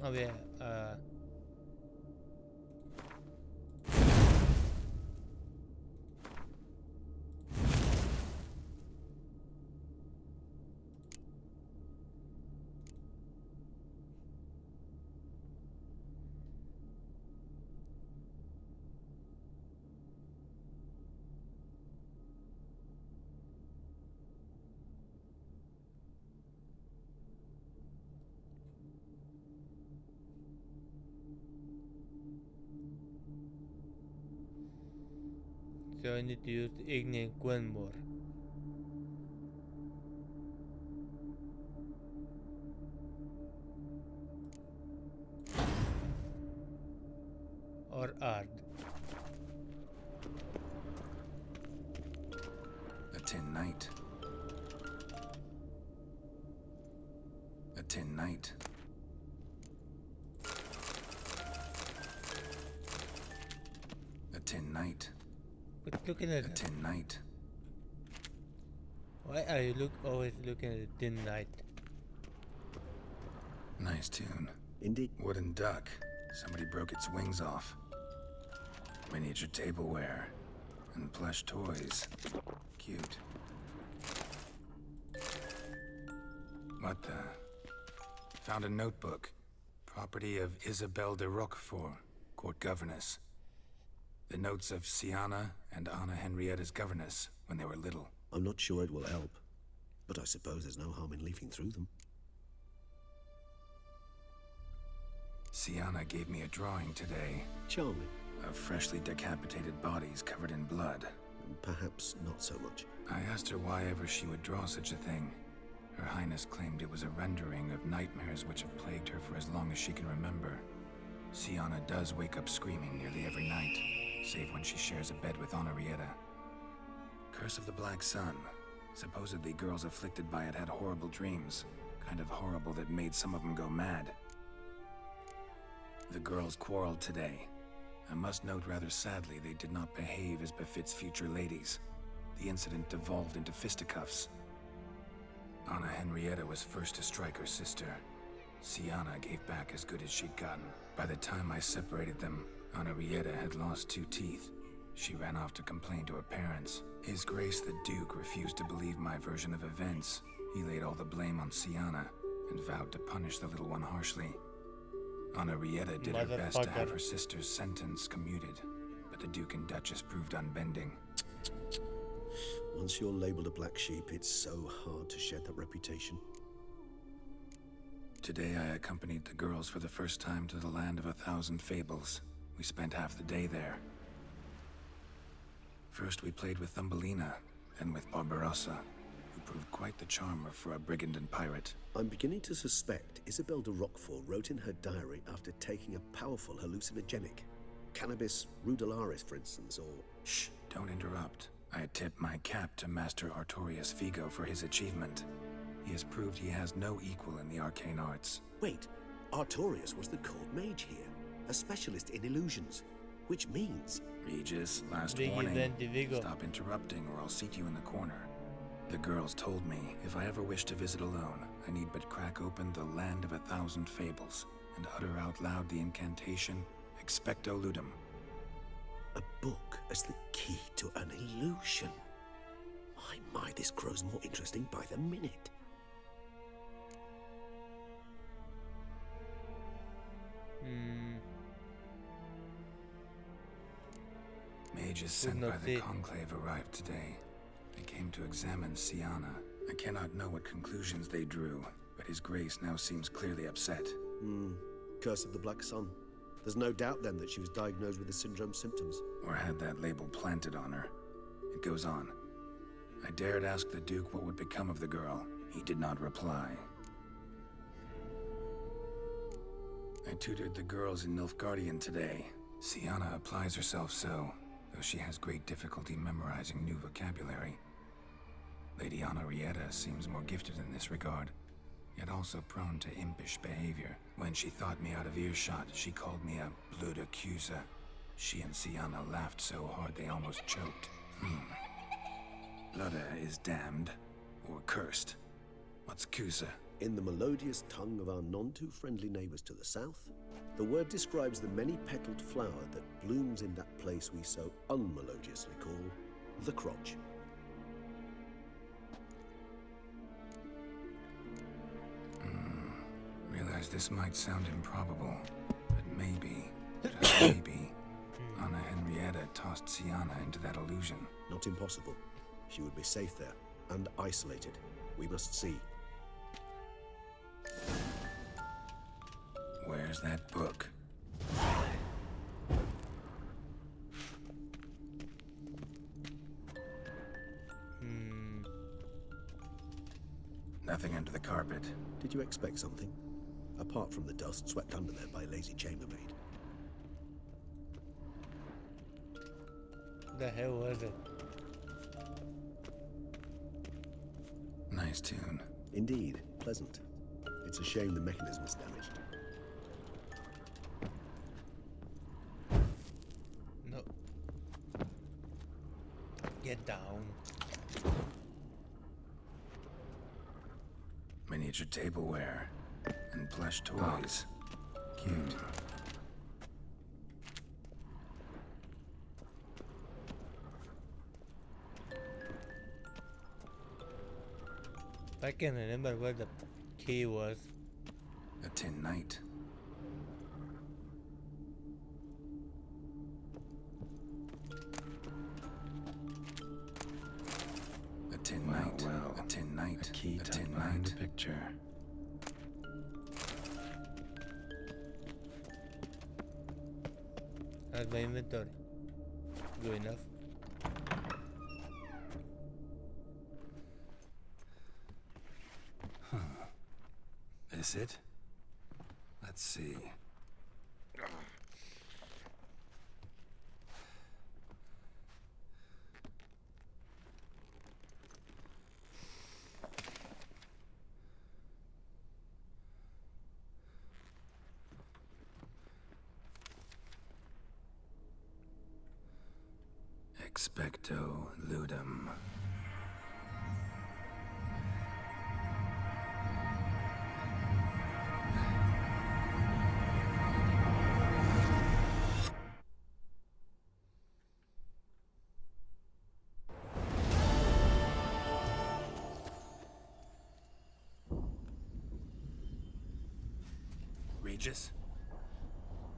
Oh yeah, so I need to use Igni and Gwenmore. Or Ard. A tin knight. A tin knight. A tin knight. But looking at A tin knight. why are you always looking at the Tin Knight? Nice tune. Indeed. Wooden duck. Somebody broke its wings off. Miniature tableware. And plush toys. Cute. What the? Found a notebook. Property of Isabelle de Roquefort, court governess. The notes of Siana and Anna Henrietta's governess when they were little. I'm not sure it will help, but I suppose there's no harm in leafing through them. Siana gave me a drawing today. Charming. Of freshly decapitated bodies covered in blood. Perhaps not so much. I asked her why ever she would draw such a thing. Her Highness claimed it was a rendering of nightmares which have plagued her for as long as she can remember. Siana does wake up screaming nearly every night, save when she shares a bed with Henrietta. Curse of the Black Sun. Supposedly girls afflicted by it had horrible dreams. Kind of horrible that made some of them go mad. The girls quarreled today. I must note rather sadly they did not behave as befits future ladies. The incident devolved into fisticuffs. Anna Henrietta was first to strike her sister. Siana gave back as good as she'd gotten. By the time I separated them, Anna Henrietta had lost 2 teeth. She ran off to complain to her parents. His Grace the Duke refused to believe my version of events. He laid all the blame on Siana and vowed to punish the little one harshly. Anna Henrietta did her best to have her sister's sentence commuted, but the Duke and Duchess proved unbending. Once you're labeled a black sheep, it's so hard to shed that reputation. Today I accompanied the girls for the first time to the land of 1,000 fables. We spent half the day there. First we played with Thumbelina, then with Barbarossa, who proved quite the charmer for a brigand and pirate. I'm beginning to suspect Isabel de Roquefort wrote in her diary after taking a powerful hallucinogenic. Cannabis rudelaris, for instance, or... Shh, don't interrupt. I tip my cap to Master Artorius Vigo for his achievement. He has proved he has no equal in the arcane arts. Wait, Artorius was the court mage here, a specialist in illusions, which means... Regis, last Vigo, warning. Vigo. Stop interrupting or I'll seat you in the corner. The girls told me if I ever wish to visit alone, I need but crack open the land of 1,000 fables and utter out loud the incantation Expecto Ludum. A book as the key to an illusion. My, this grows more interesting by the minute. Mages sent by the Conclave arrived today. They came to examine Siana. I cannot know what conclusions they drew, but His Grace now seems clearly upset. Curse of the Black Sun. There's no doubt then that she was diagnosed with the syndrome symptoms. Or had that label planted on her. It goes on. I dared ask the Duke what would become of the girl. He did not reply. I tutored the girls in Nilfgaardian today. Siana applies herself so, though she has great difficulty memorizing new vocabulary. Lady Anna Henrietta seems more gifted in this regard, yet also prone to impish behavior. When she thought me out of earshot, she called me a blood accuser. She and Siana laughed so hard they almost choked. Blood is damned, or cursed. What's Cusa? In the melodious tongue of our none-too-friendly neighbors to the south, the word describes the many-petaled flower that blooms in that place we so unmelodiously call the crotch. Realize this might sound improbable, but maybe, just maybe, Anna Henrietta tossed Siana into that illusion. Not impossible. She would be safe there, and isolated. We must see. Where's that book? Nothing under the carpet. Did you expect something? Apart from the dust swept under there by a lazy chambermaid. The hell was it? Nice tune. Indeed, pleasant. It's a shame the mechanism is damaged. No. Get down. Miniature tableware and plush toys. Cute. I can remember where the key was. A tin knight. A tin knight. Wow. A tin knight. A key a tucked tin behind knight. the picture. That's my inventory. Good enough. This it? Let's see. Expecto Ludum. Regis?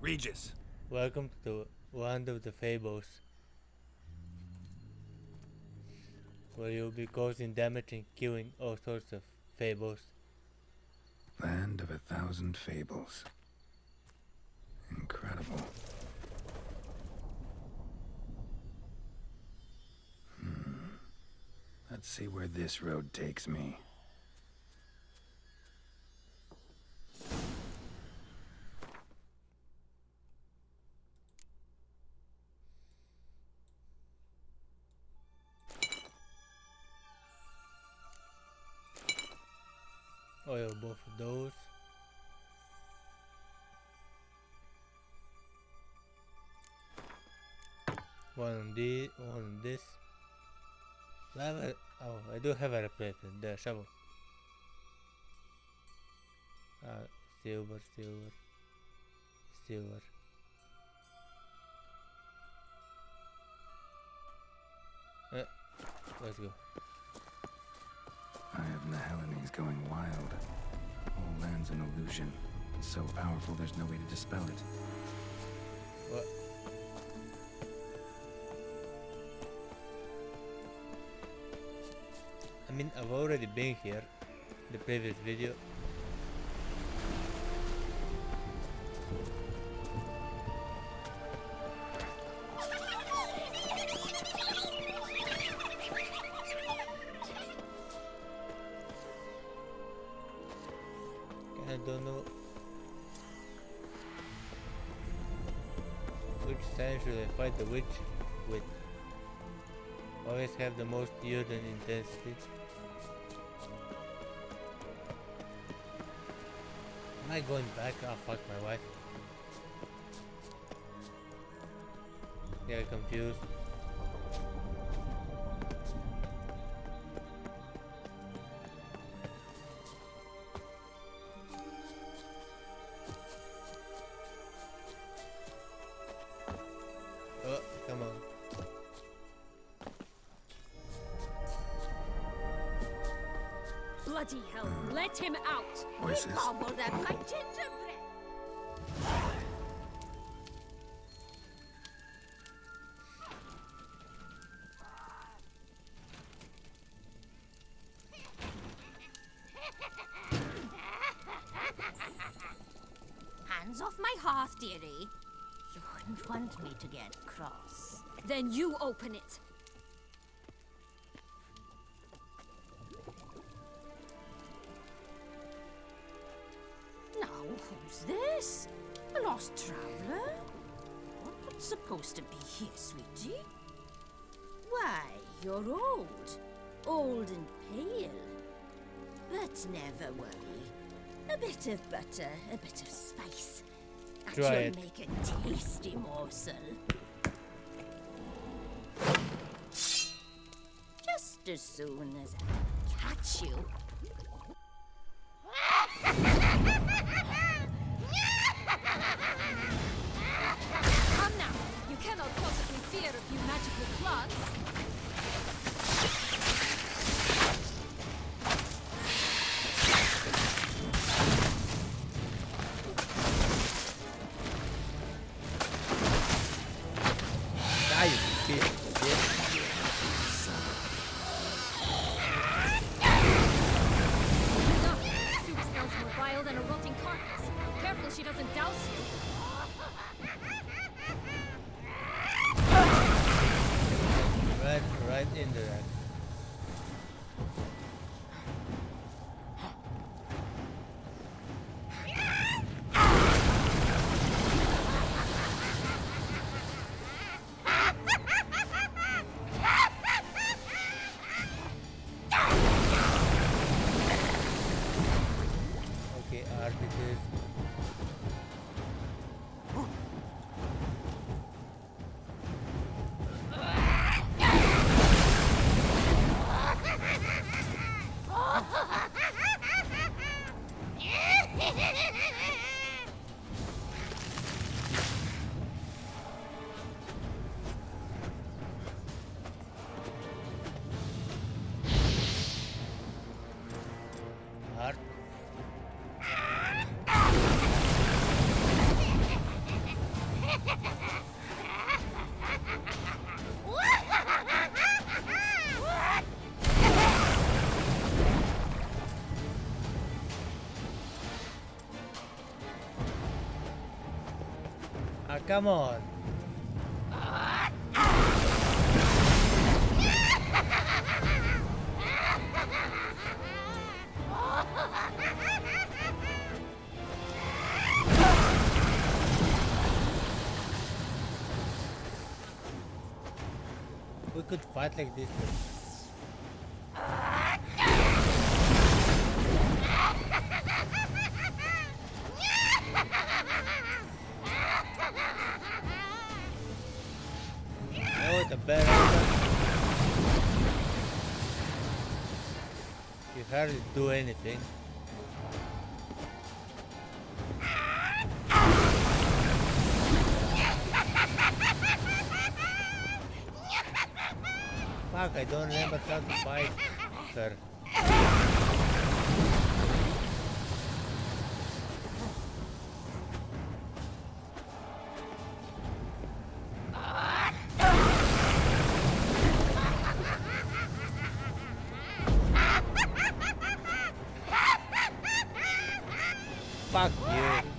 Regis! Welcome to the land of the Fables, where you'll be causing damage and killing all sorts of fables. Land of 1,000 fables. Incredible. Let's see where this road takes me. Oil both of those. One on this. I do have a replacement. The shovel. Silver. Let's go. Eye of Nehelene is going wild. Whole land's an illusion. It's so powerful there's no way to dispel it. What? I mean, I've already been here, the previous video. I don't know which sign should I fight the witch with. Always have the most yield and intensity. Am I going back? Oh fuck my wife. Yeah, confused. Oh, come on. Bloody hell, let him out! Voices. Gobble them like gingerbread! Hands off my hearth, dearie. You wouldn't want me to get cross. Then you open it! Now, who's this? A lost traveler? You're not supposed to be here, sweetie. Why, you're old. Old and pale. But never worry. A bit of butter, a bit of spice. And Try you'll it. make a tasty morsel. Just as soon as I catch you. Come now! You cannot possibly fear a few magical plants! Die, you piece of shit. No, soup smells more vile than a rotting carcass. Careful she doesn't douse you. Right into that. Okay, arbiters. Art. come on. We could fight like this. Oh, the bear. You hardly do anything. Fuck, I don't remember how to fight her. Fuck you.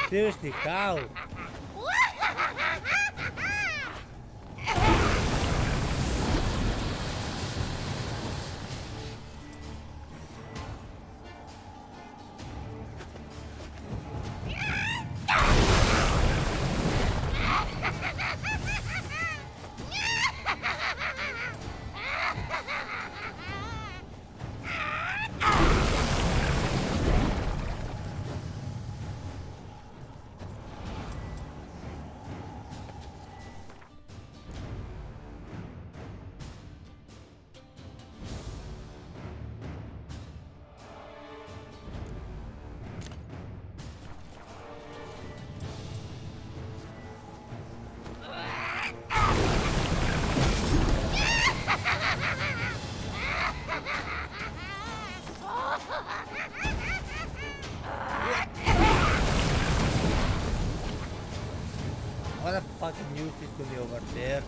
Seriously, cow. What a fucking noob is going to be over there.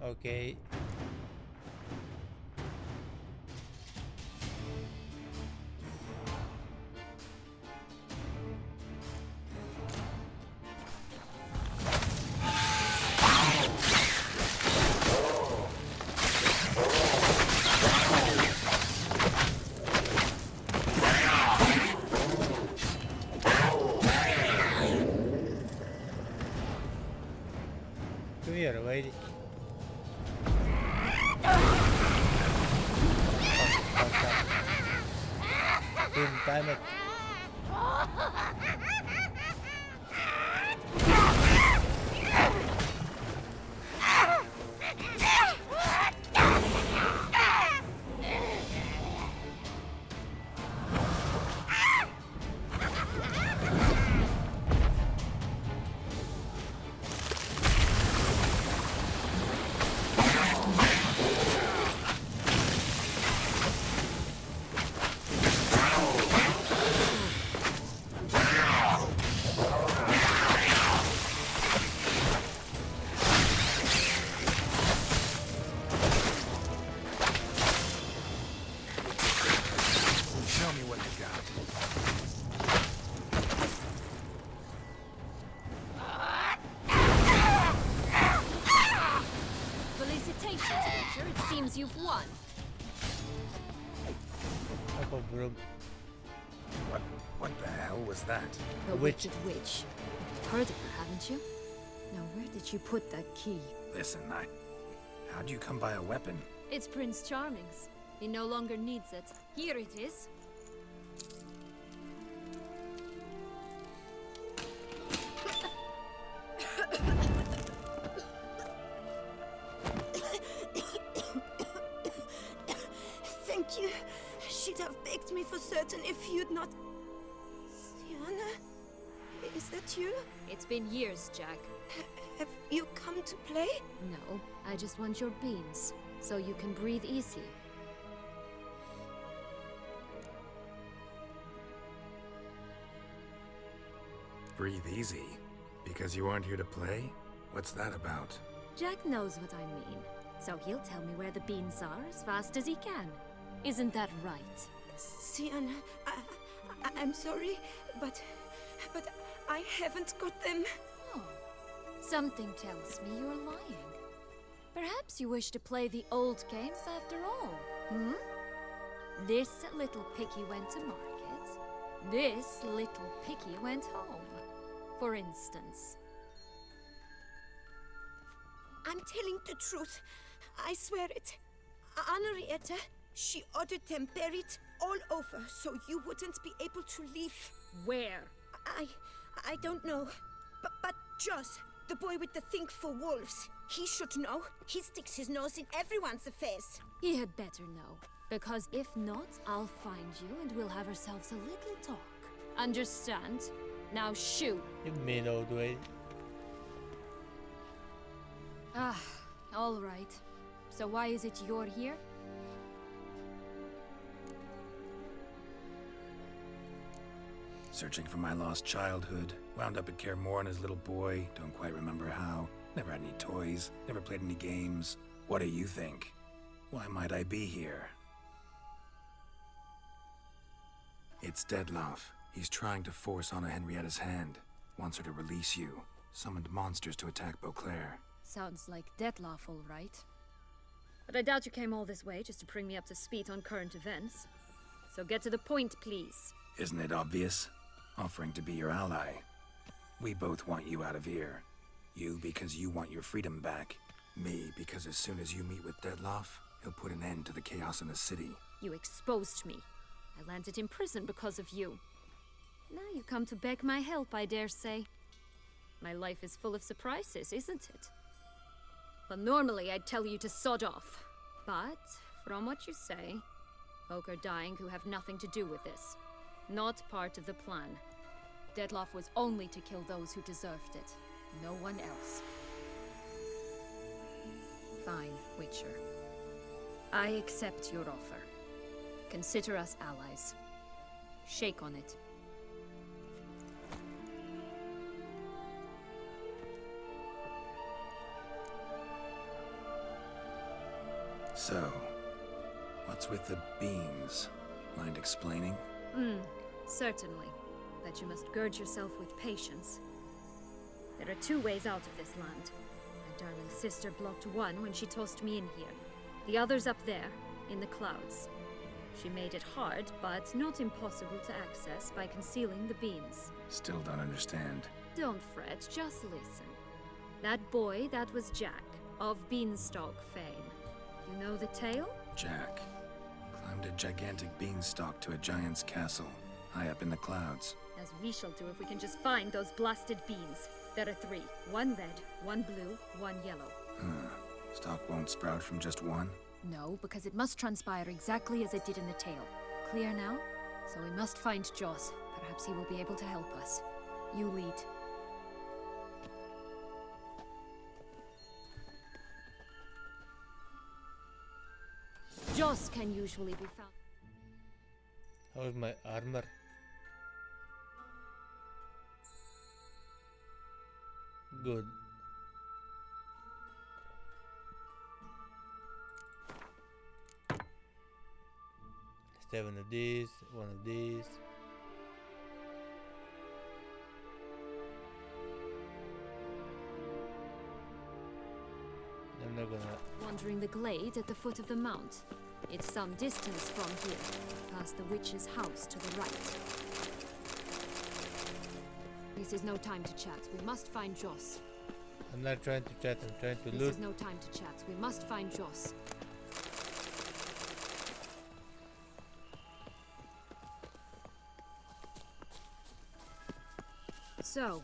Okay. couldn't time it. Show me what you got. Felicitations, Witcher. It seems you've won. Type of room. What the hell was that? The witch. Wicked Witch. You've heard of her, haven't you? Now, where did you put that key? Listen, how'd you come by a weapon? It's Prince Charming's. He no longer needs it. Here it is. Thank you. She'd have begged me for certain if you'd not... Sienna? Is that you? It's been years, Jack. Have you come to play? No, I just want your beans, so you can breathe easy. Breathe easy. Because you aren't here to play? What's that about? Jack knows what I mean, so he'll tell me where the beans are as fast as he can. Isn't that right? Sienna, I'm sorry, but I haven't got them. Oh, something tells me you're lying. Perhaps you wish to play the old games after all, hmm? This little piggy went to market. This little piggy went home, for instance. I'm telling the truth. I swear it. Henrietta, she ordered them buried all over so you wouldn't be able to leave. Where? I don't know. But Joss, the boy with the thing for wolves, he should know. He sticks his nose in everyone's affairs. He had better know. Because if not, I'll find you and we'll have ourselves a little talk. Understand? Now shoot. You mean old way. Ah, all right. So why is it you're here? Searching for my lost childhood. Wound up at Kaer Morhen as a little boy. Don't quite remember how. Never had any toys. Never played any games. What do you think? Why might I be here? It's Dettlaff. He's trying to force Anna Henrietta's hand. Wants her to release you. Summoned monsters to attack Beauclair. Sounds like Dettlaff, all right. But I doubt you came all this way just to bring me up to speed on current events. So get to the point, please. Isn't it obvious? Offering to be your ally. We both want you out of here. You because you want your freedom back. Me because as soon as you meet with Dettlaff, he'll put an end to the chaos in the city. You exposed me. I landed in prison because of you. Now you come to beg my help, I dare say. My life is full of surprises, isn't it? Well, normally I'd tell you to sod off. But, from what you say, folk are dying who have nothing to do with this. Not part of the plan. Dettlaff was only to kill those who deserved it. No one else. Fine, Witcher. I accept your offer. Consider us allies. Shake on it. So, what's with the beans? Mind explaining? Certainly. But you must gird yourself with patience. There are two ways out of this land. My darling sister blocked one when she tossed me in here. The other's up there, in the clouds. She made it hard, but not impossible to access by concealing the beans. Still don't understand. Don't fret, just listen. That boy, that was Jack, of Beanstalk fame. You know the tale? Jack. Found a gigantic beanstalk to a giant's castle, high up in the clouds. As we shall do if we can just find those blasted beans. There are 3. 1 red, 1 blue, 1 yellow. Stalk won't sprout from just one? No, because it must transpire exactly as it did in the tale. Clear now? So we must find Joss. Perhaps he will be able to help us. You lead. Joss can usually be found. How's my armor? Good. 7 of these, 1 of these. I'm not gonna... Wandering the glade at the foot of the mount. It's some distance from here, past the witch's house to the right. This is no time to chat. We must find Joss. I'm not trying to chat, I'm trying to This loot. is no time to chat. We must find Joss. So,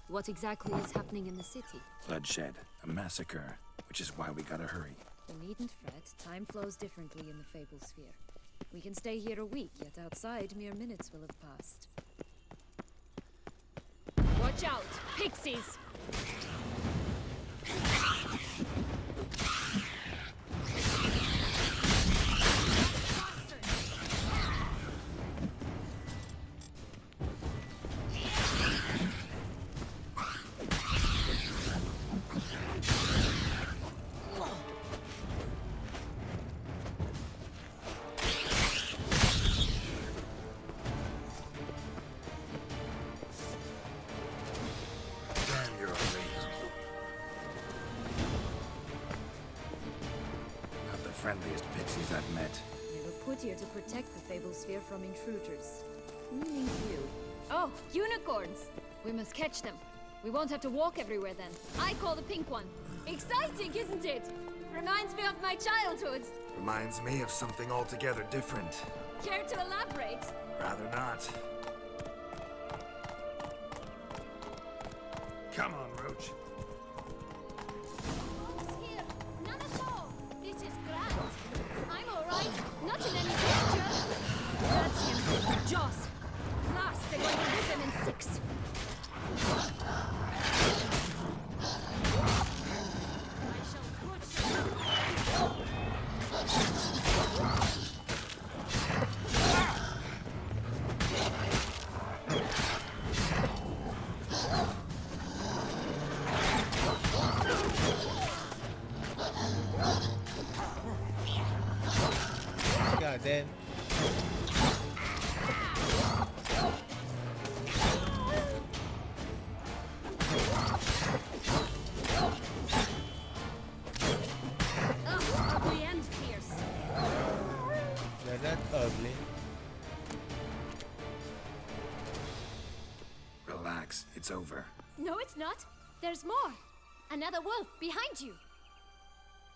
what exactly is happening in the city? Bloodshed, a massacre, which is why we gotta hurry. You needn't fret. Time flows differently in the Fable Sphere. We can stay here a week, yet outside mere minutes will have passed. Watch out! Pixies! Friendliest pixies I've met. They were put here to protect the Fable Sphere from intruders. Meaning you. Oh, unicorns! We must catch them. We won't have to walk everywhere then. I call the pink one. Exciting, isn't it? Reminds me of my childhood. Reminds me of something altogether different. Care to elaborate? Rather not. Come on, Roach. Here, none at all. This is grand. I'm all right. Not in any danger. That's him. Joss. Last, they're going to hit them in 6. I shall butcher you. God damn. Ugly and fierce. They're not ugly. Relax, it's over. No, it's not. There's more. Another wolf behind you.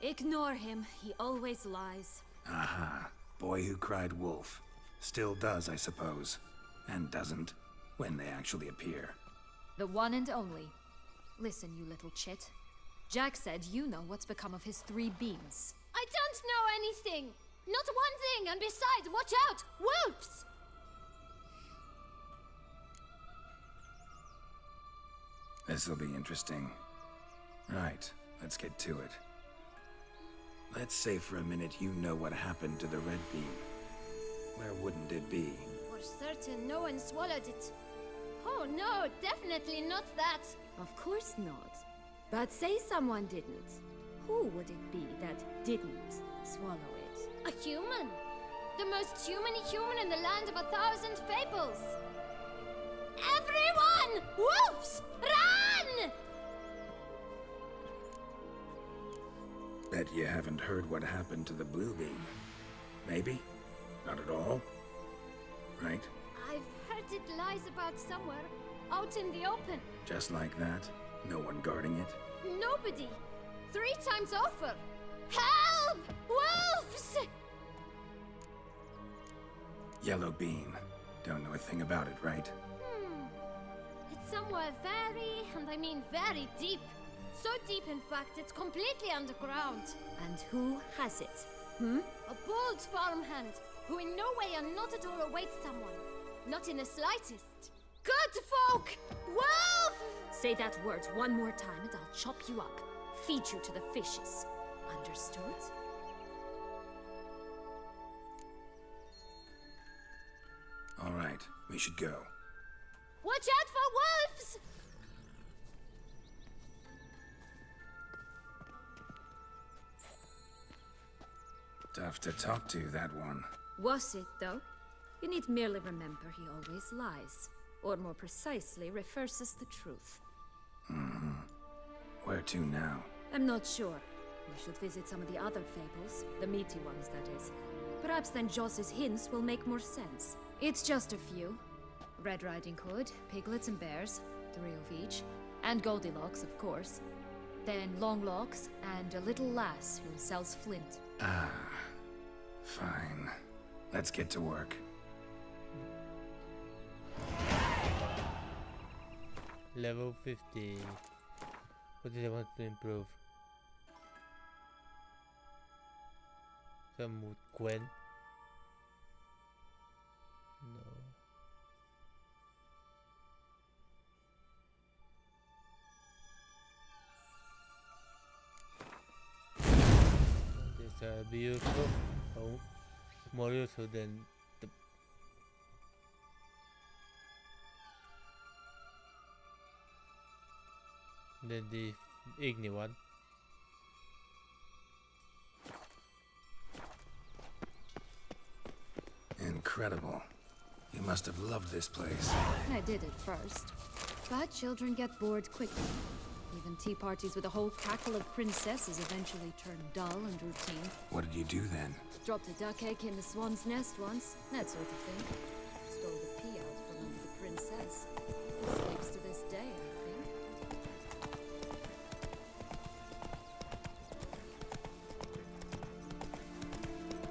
Ignore him. He always lies. Aha. Boy who cried wolf. Still does, I suppose. And doesn't, when they actually appear. The one and only. Listen, you little chit. Jack said you know what's become of his 3 beams. I don't know anything. Not one thing. And besides, watch out. Wolves! This'll be interesting. Right, let's get to it. Let's say for a minute you know what happened to the red beam. Where wouldn't it be? For certain, no one swallowed it. Oh no, definitely not that. Of course not. But say someone didn't. Who would it be that didn't swallow it? A human. The most humany human in the land of 1,000 fables. Everyone! Wolves! Run! Bet you haven't heard what happened to the blue beam. Maybe? Not at all? Right? I've heard it lies about somewhere, out in the open. Just like that? No one guarding it? Nobody. 3 times over. Help! Wolves! Yellow bean. Don't know a thing about it, right? It's somewhere very, and I mean very deep. So deep, in fact, it's completely underground. And who has it? A bold farmhand, who in no way and not at all awaits someone. Not in the slightest. Good folk! Wolf! Say that word one more time and I'll chop you up. Feed you to the fishes. Understood? All right, we should go. Watch out for wolves! Tough to talk to, that one. Was it, though? You need merely remember he always lies. Or more precisely, refers us the truth. Where to now? I'm not sure. We should visit some of the other fables. The meaty ones, that is. Perhaps then Joss's hints will make more sense. It's just a few. Red Riding Hood, piglets and bears, 3 of each. And Goldilocks, of course. Then Longlocks, and a little lass who sells flint. Ah, fine. Let's get to work. Level 50. What do they want to improve? Some with Gwen? No. These are beautiful. Oh, more useful than the Igni one. Incredible. You must have loved this place. I did at first. But children get bored quickly. Even tea parties with a whole cackle of princesses eventually turn dull and routine. What did you do then? Dropped a duck egg in the swan's nest once, that sort of thing. Stole the pea out from under the princess. Sleeps to this day, I think.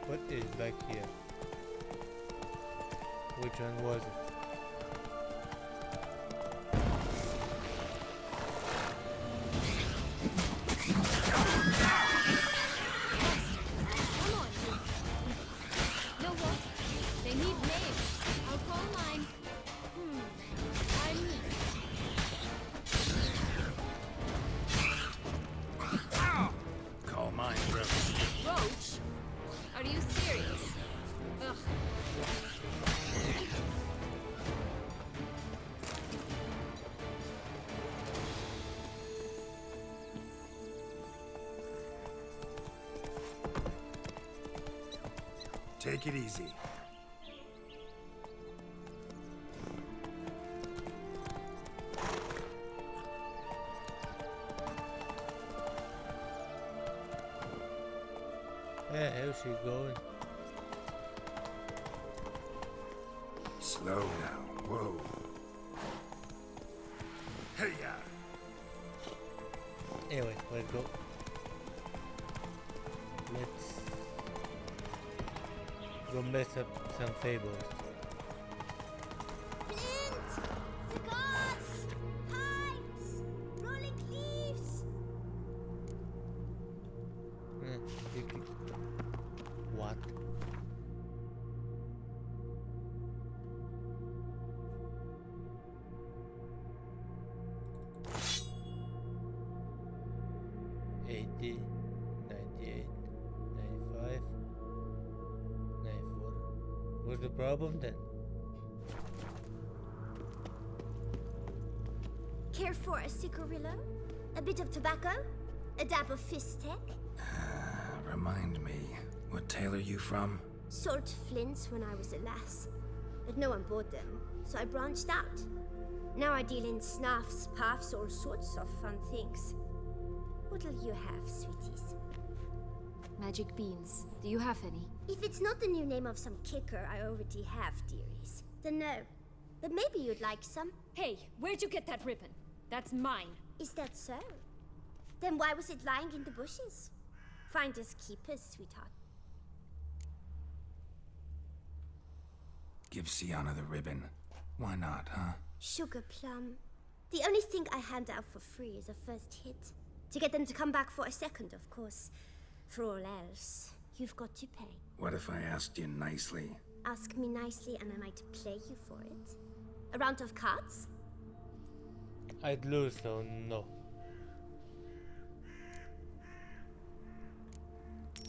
What is back here? Which one was it? Come on, you. Know what? They need names. I'll call mine. I'm Call mine, Roach. Roach. Are you serious? Ugh. Take it easy. Yeah, how's she going? Slow now. Whoa. Hey-ya! Anyway, let's go. Let's go mess up some fables. Flint! Cigars! Pipes! Rolling leaves! What? $80, $98, $95, $94. What's the problem then? Care for a cigarillo? A bit of tobacco? A dab of fistek? Remind me, what tale are you from? Sold flints when I was a lass, but no one bought them, so I branched out. Now I deal in snuffs, puffs, all sorts of fun things. What'll you have, sweeties? Magic beans. Do you have any? If it's not the new name of some kicker I already have, dearies, then no. But maybe you'd like some. Hey, where'd you get that ribbon? That's mine. Is that so? Then why was it lying in the bushes? Finders keepers, sweetheart. Give Sienna the ribbon. Why not, huh? Sugar plum. The only thing I hand out for free is a first hit. To get them to come back for a second, of course. For all else, you've got to pay. What if I asked you nicely? Ask me nicely and I might play you for it. A round of cards? I'd lose, so no.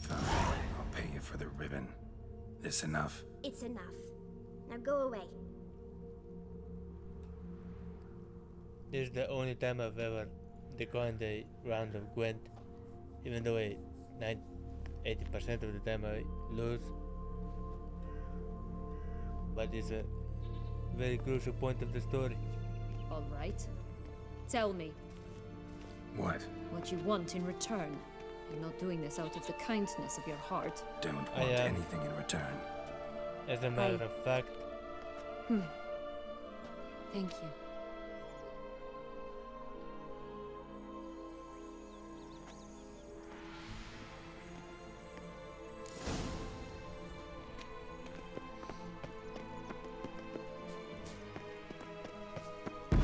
Fine, I'll pay you for the ribbon. This enough? It's enough. Now go away. This is the only time I've ever declined a round of Gwent, even though 80% of the time I lose. But it's a very crucial point of the story. All right. Tell me What? what you want in return. You're not doing this out of the kindness of your heart. Don't want I am. anything in return. As a matter of fact, Thank you.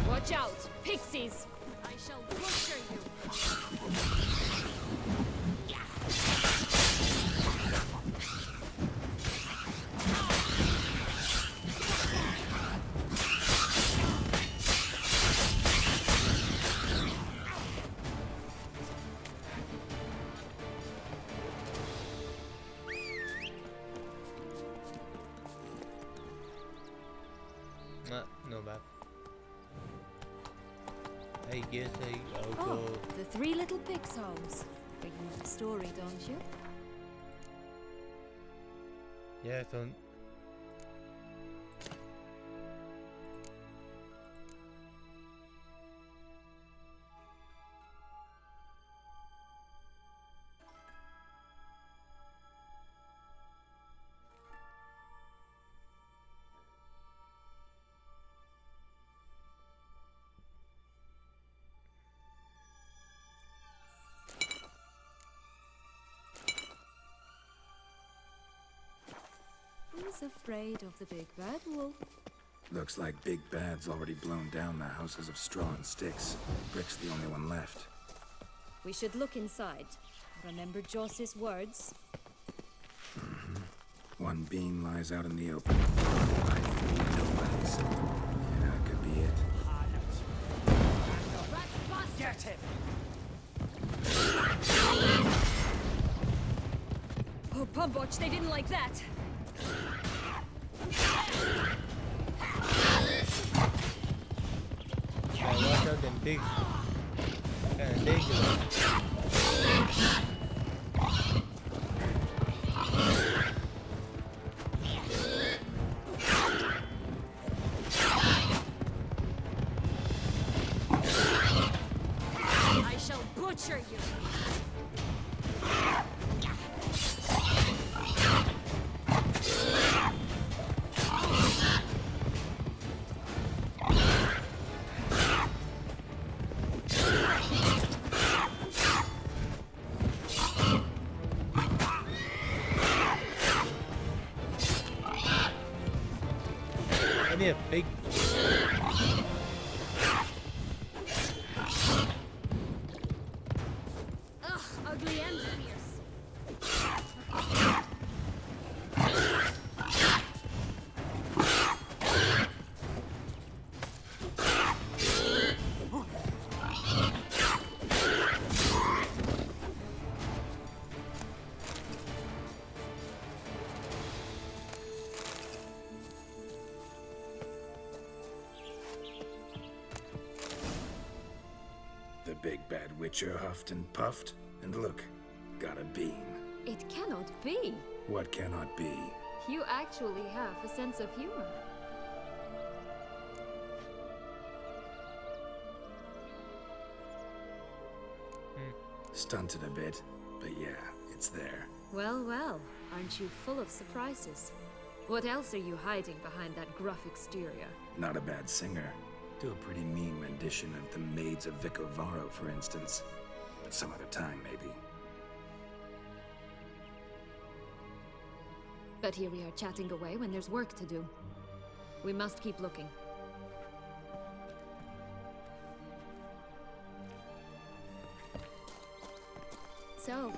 Watch out! Pixies! I shall butcher you! no bad. I guess I'll Oh, go. the three little pig songs. You know the story, don't you? Yeah, so Who's afraid of the big bad wolf? Looks like Big Bad's already blown down the houses of straw and sticks. Brick's the only one left. We should look inside. Remember Joss's words? One beam lies out in the open. I feel nobody's. Yeah, could be it. Get him! Oh, Pumboch, they didn't like that! yeah, watch out them pigs. Kinda dangerous. I shall butcher you! I need a pig. Ugh, ugly and fierce. The Big Bad Witcher huffed and puffed, and look, got a beam. It cannot be. What cannot be? You actually have a sense of humor. Stunted a bit, but yeah, it's there. Well, well, aren't you full of surprises? What else are you hiding behind that gruff exterior? Not a bad singer. Do a pretty mean rendition of the Maids of Vicovaro, for instance. But some other time, maybe. But here we are chatting away when there's work to do. We must keep looking. So,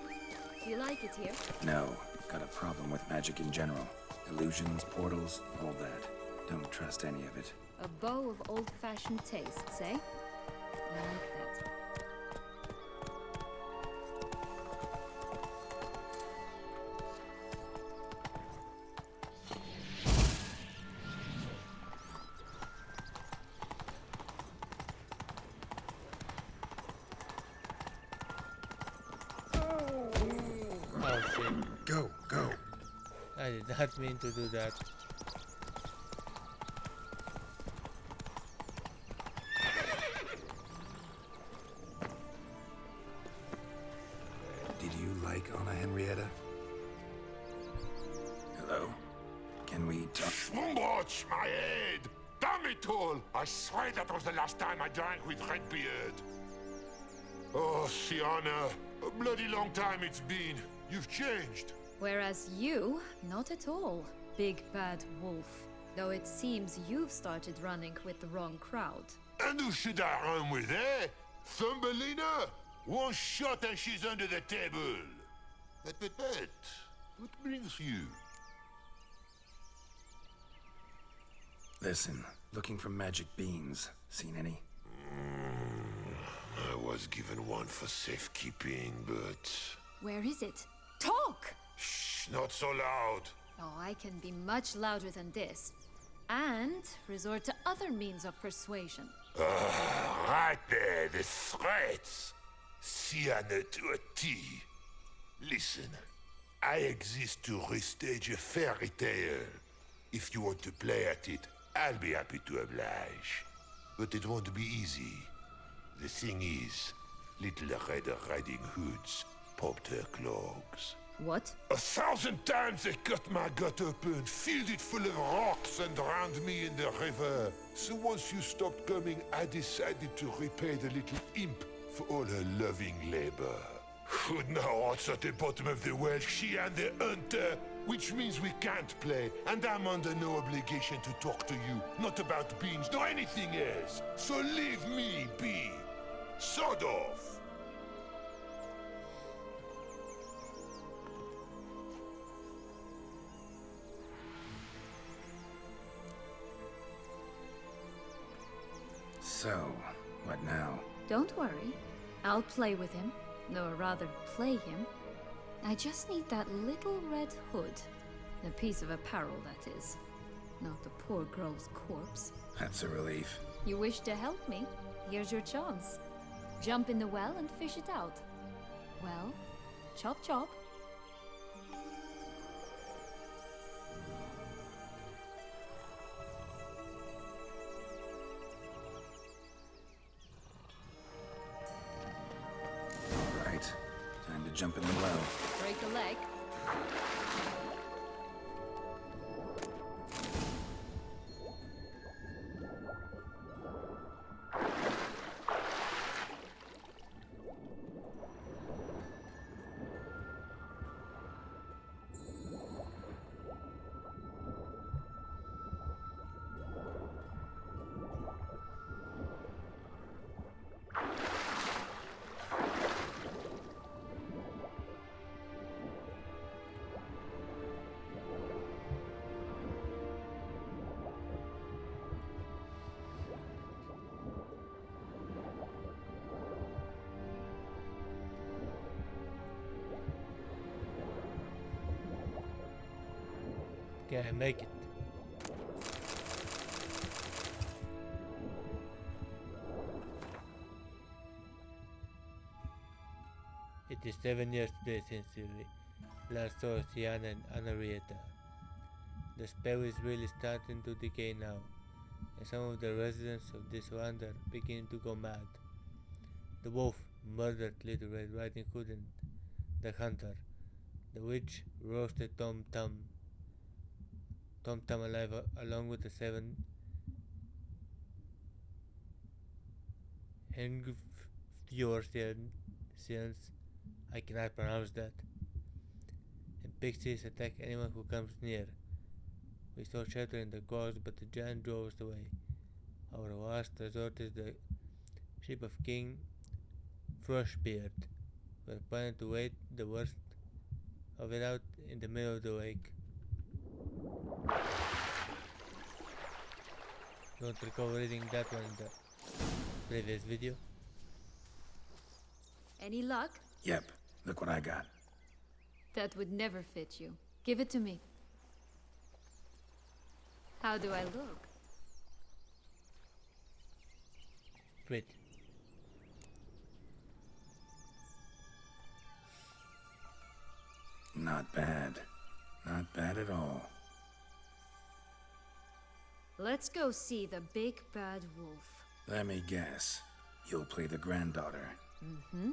do you like it here? No, got a problem with magic in general. Illusions, portals, all that. Don't trust any of it. A bow of old-fashioned tastes, eh? I like that. Oh shit. Go, go. I did not mean to do that. Did you like Anna Henrietta? Hello? Can we talk? Schwumbroch, my head! Damn it all! I swear that was the last time I drank with Redbeard. Oh, Sienna, a bloody long time it's been. You've changed. Whereas you, not at all, big bad wolf. Though it seems you've started running with the wrong crowd. And who should I run with, eh? Thumbelina? One shot and she's under the table. But, what brings you? Listen, looking for magic beans. Seen any? I was given one for safekeeping, but... Where is it? Talk! Shh, not so loud. Oh, I can be much louder than this. And resort to other means of persuasion. Right there, the threats. Sienna to a T. Listen, I exist to restage a fairy tale. If you want to play at it, I'll be happy to oblige. But it won't be easy. The thing is, little Red Riding Hoods popped her clogs. What? 1,000 times they cut my gut open, filled it full of rocks and drowned me in the river. So once you stopped coming, I decided to repay the little imp for all her loving labor. Now it's at the bottom of the well, she and the hunter, which means we can't play, and I'm under no obligation to talk to you, not about beans, nor anything else. So leave me be. Sod off. So, what now? Don't worry. I'll play with him. Or rather, play him. I just need that little red hood. A piece of apparel, that is. Not the poor girl's corpse. That's a relief. You wish to help me? Here's your chance. Jump in the well and fish it out. Well, chop chop. Right. Time to jump in the well. Break a leg. Can I make it? It is 7 years today since we last saw Sienna and Henrietta. The spell is really starting to decay now, and some of the residents of this land are beginning to go mad. The wolf murdered Little Red Riding Hood and the hunter. The witch roasted Tom Tam alive along with the 7 Hengfjorsians. I cannot pronounce that. And pixies attack anyone who comes near. We sought shelter in the gorge, but the giant drove us away. Our last resort is the ship of King Frostbeard. We're planning to wait the worst of it out in the middle of the lake. Don't recall reading that one in the previous video. Any luck? Yep, look what I got. That would never fit you. Give it to me. How do I look? Wait. Not bad. Not bad at all. Let's go see the big bad wolf. Let me guess. You'll play the granddaughter. Mm-hmm.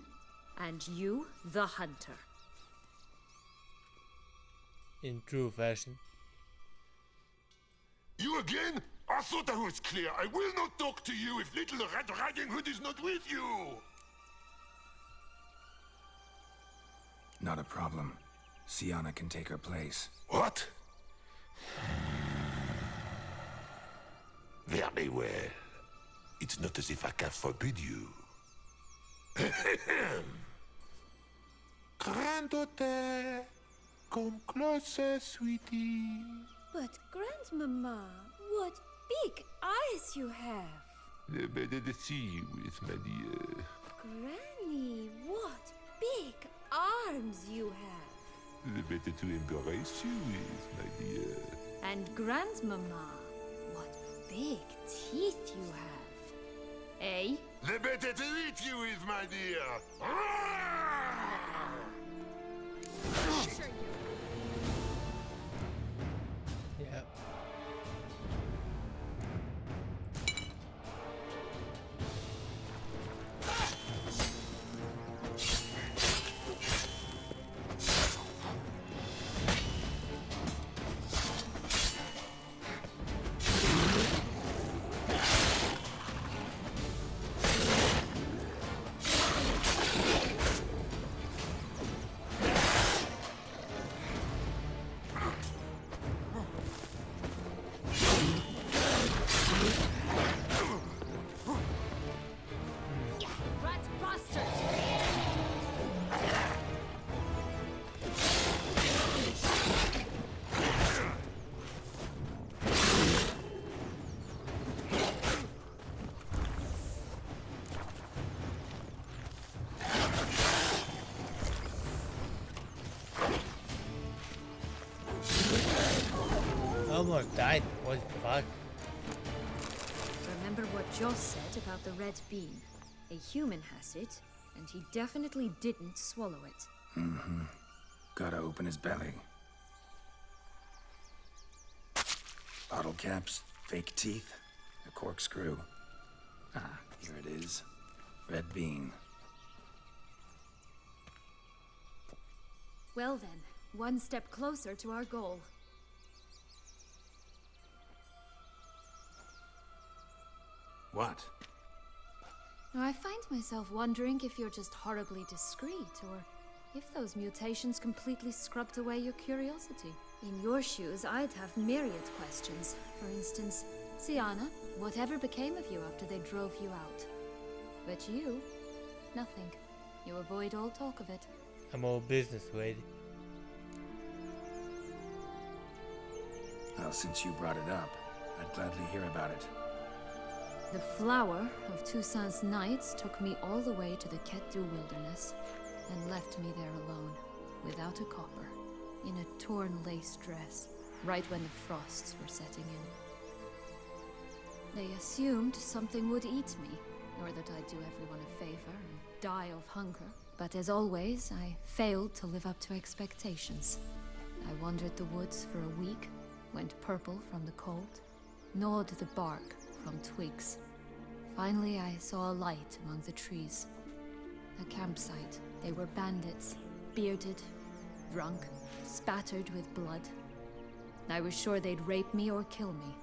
And you, the hunter. In true fashion. You again? I thought I was clear. I will not talk to you if Little Red Riding Hood is not with you! Not a problem. Sienna can take her place. What? Very well. It's not as if I can forbid you. Granddaughter, come closer, sweetie. But Grandmama, what big eyes you have! The better to see you with, my dear. Granny, what big arms you have! The better to embrace you with, my dear. And Grandmama, what big teeth you have. Eh? The better to eat you with, my dear. Yeah. Almost died. What the fuck? Remember what Joss said about the red bean? A human has it, and he definitely didn't swallow it. Mm-hmm. Gotta open his belly. Bottle caps, fake teeth, a corkscrew. Ah, here it is. Red bean. Well then, one step closer to our goal. What? Now, I find myself wondering if you're just horribly discreet, or if those mutations completely scrubbed away your curiosity. In your shoes, I'd have myriad questions. For instance, Sienna, whatever became of you after they drove you out? But you, nothing. You avoid all talk of it. I'm all business, Wade. Well, since you brought it up, I'd gladly hear about it. The flower of Toussaint's Knights took me all the way to the Ketdu wilderness and left me there alone, without a copper, in a torn lace dress, right when the frosts were setting in. They assumed something would eat me, or that I'd do everyone a favor and die of hunger. But as always, I failed to live up to expectations. I wandered the woods for a week, went purple from the cold, gnawed the bark from twigs. Finally, I saw a light among the trees. A campsite. They were bandits, bearded, drunk, spattered with blood. I was sure they'd rape me or kill me,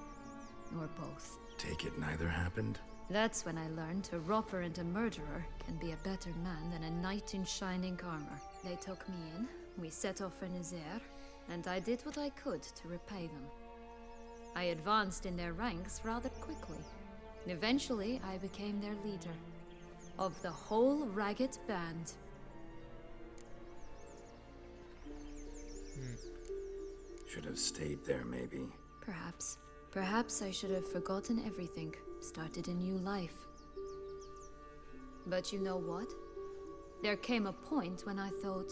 or both. Take it neither happened? That's when I learned a robber and a murderer can be a better man than a knight in shining armor. They took me in, we set off for Nazaire, and I did what I could to repay them. I advanced in their ranks rather quickly. And eventually, I became their leader. Of the whole ragged band. Should have stayed there, maybe. Perhaps. Perhaps I should have forgotten everything, started a new life. But you know what? There came a point when I thought,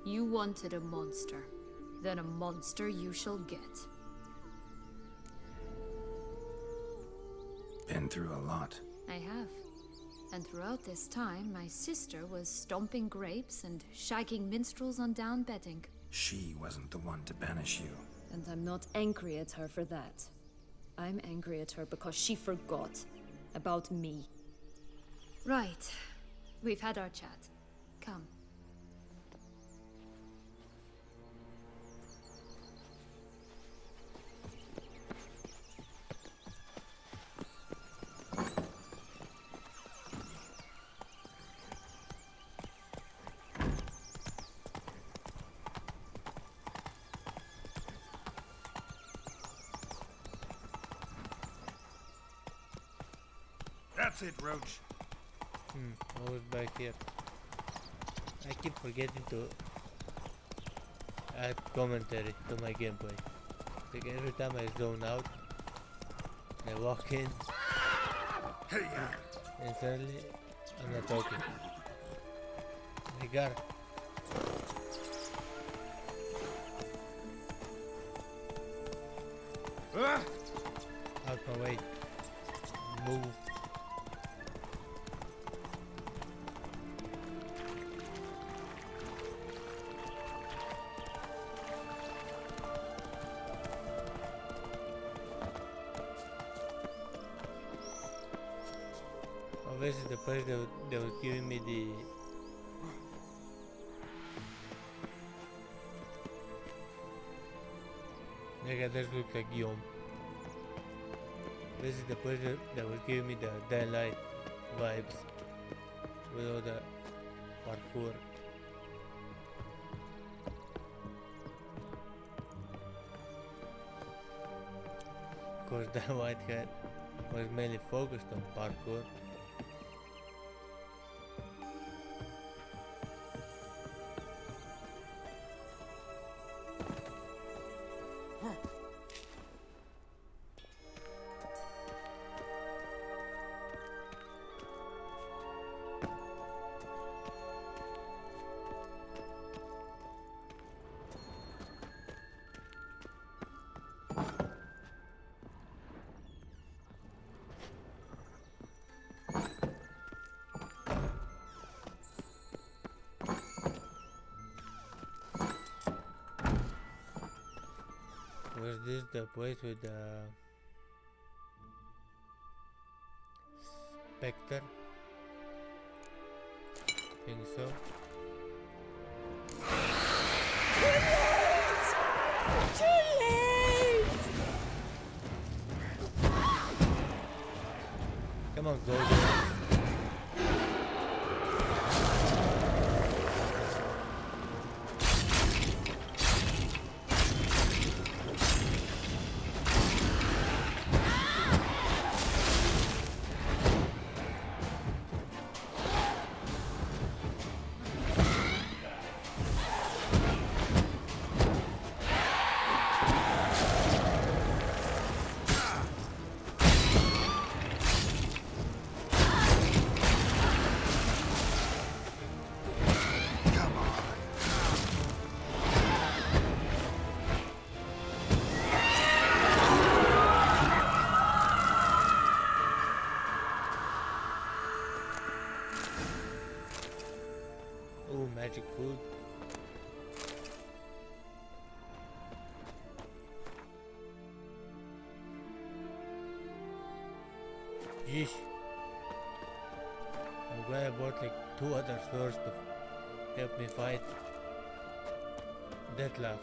you wanted a monster. Then a monster you shall get. Been through a lot. I have. And throughout this time, my sister was stomping grapes and shagging minstrels on down bedding. She wasn't the one to banish you. And I'm not angry at her for that. I'm angry at her because she forgot about me. Right. We've had our chat. Come. That's it, Roach. I was back here. I keep forgetting to add commentary to my gameplay. Like every time I zone out, I walk in, and suddenly I'm not talking. I got it. Out my way. Move. Obviously the place that was giving me the that does look like Guillaume. This is the place that was giving me the Dying Light vibes with all the parkour. Of course, the white hat was mainly focused on parkour. Was this the place with the Spectre? Think so. Too late! Come on, go. Oh, magic food. Yeesh. I'm glad I bought like 2 other swords to help me fight Deathlock.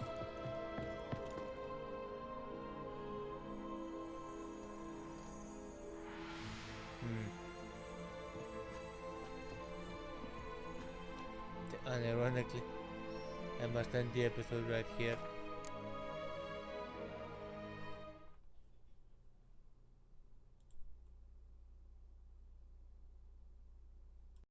Unironically, I must end the episode right here.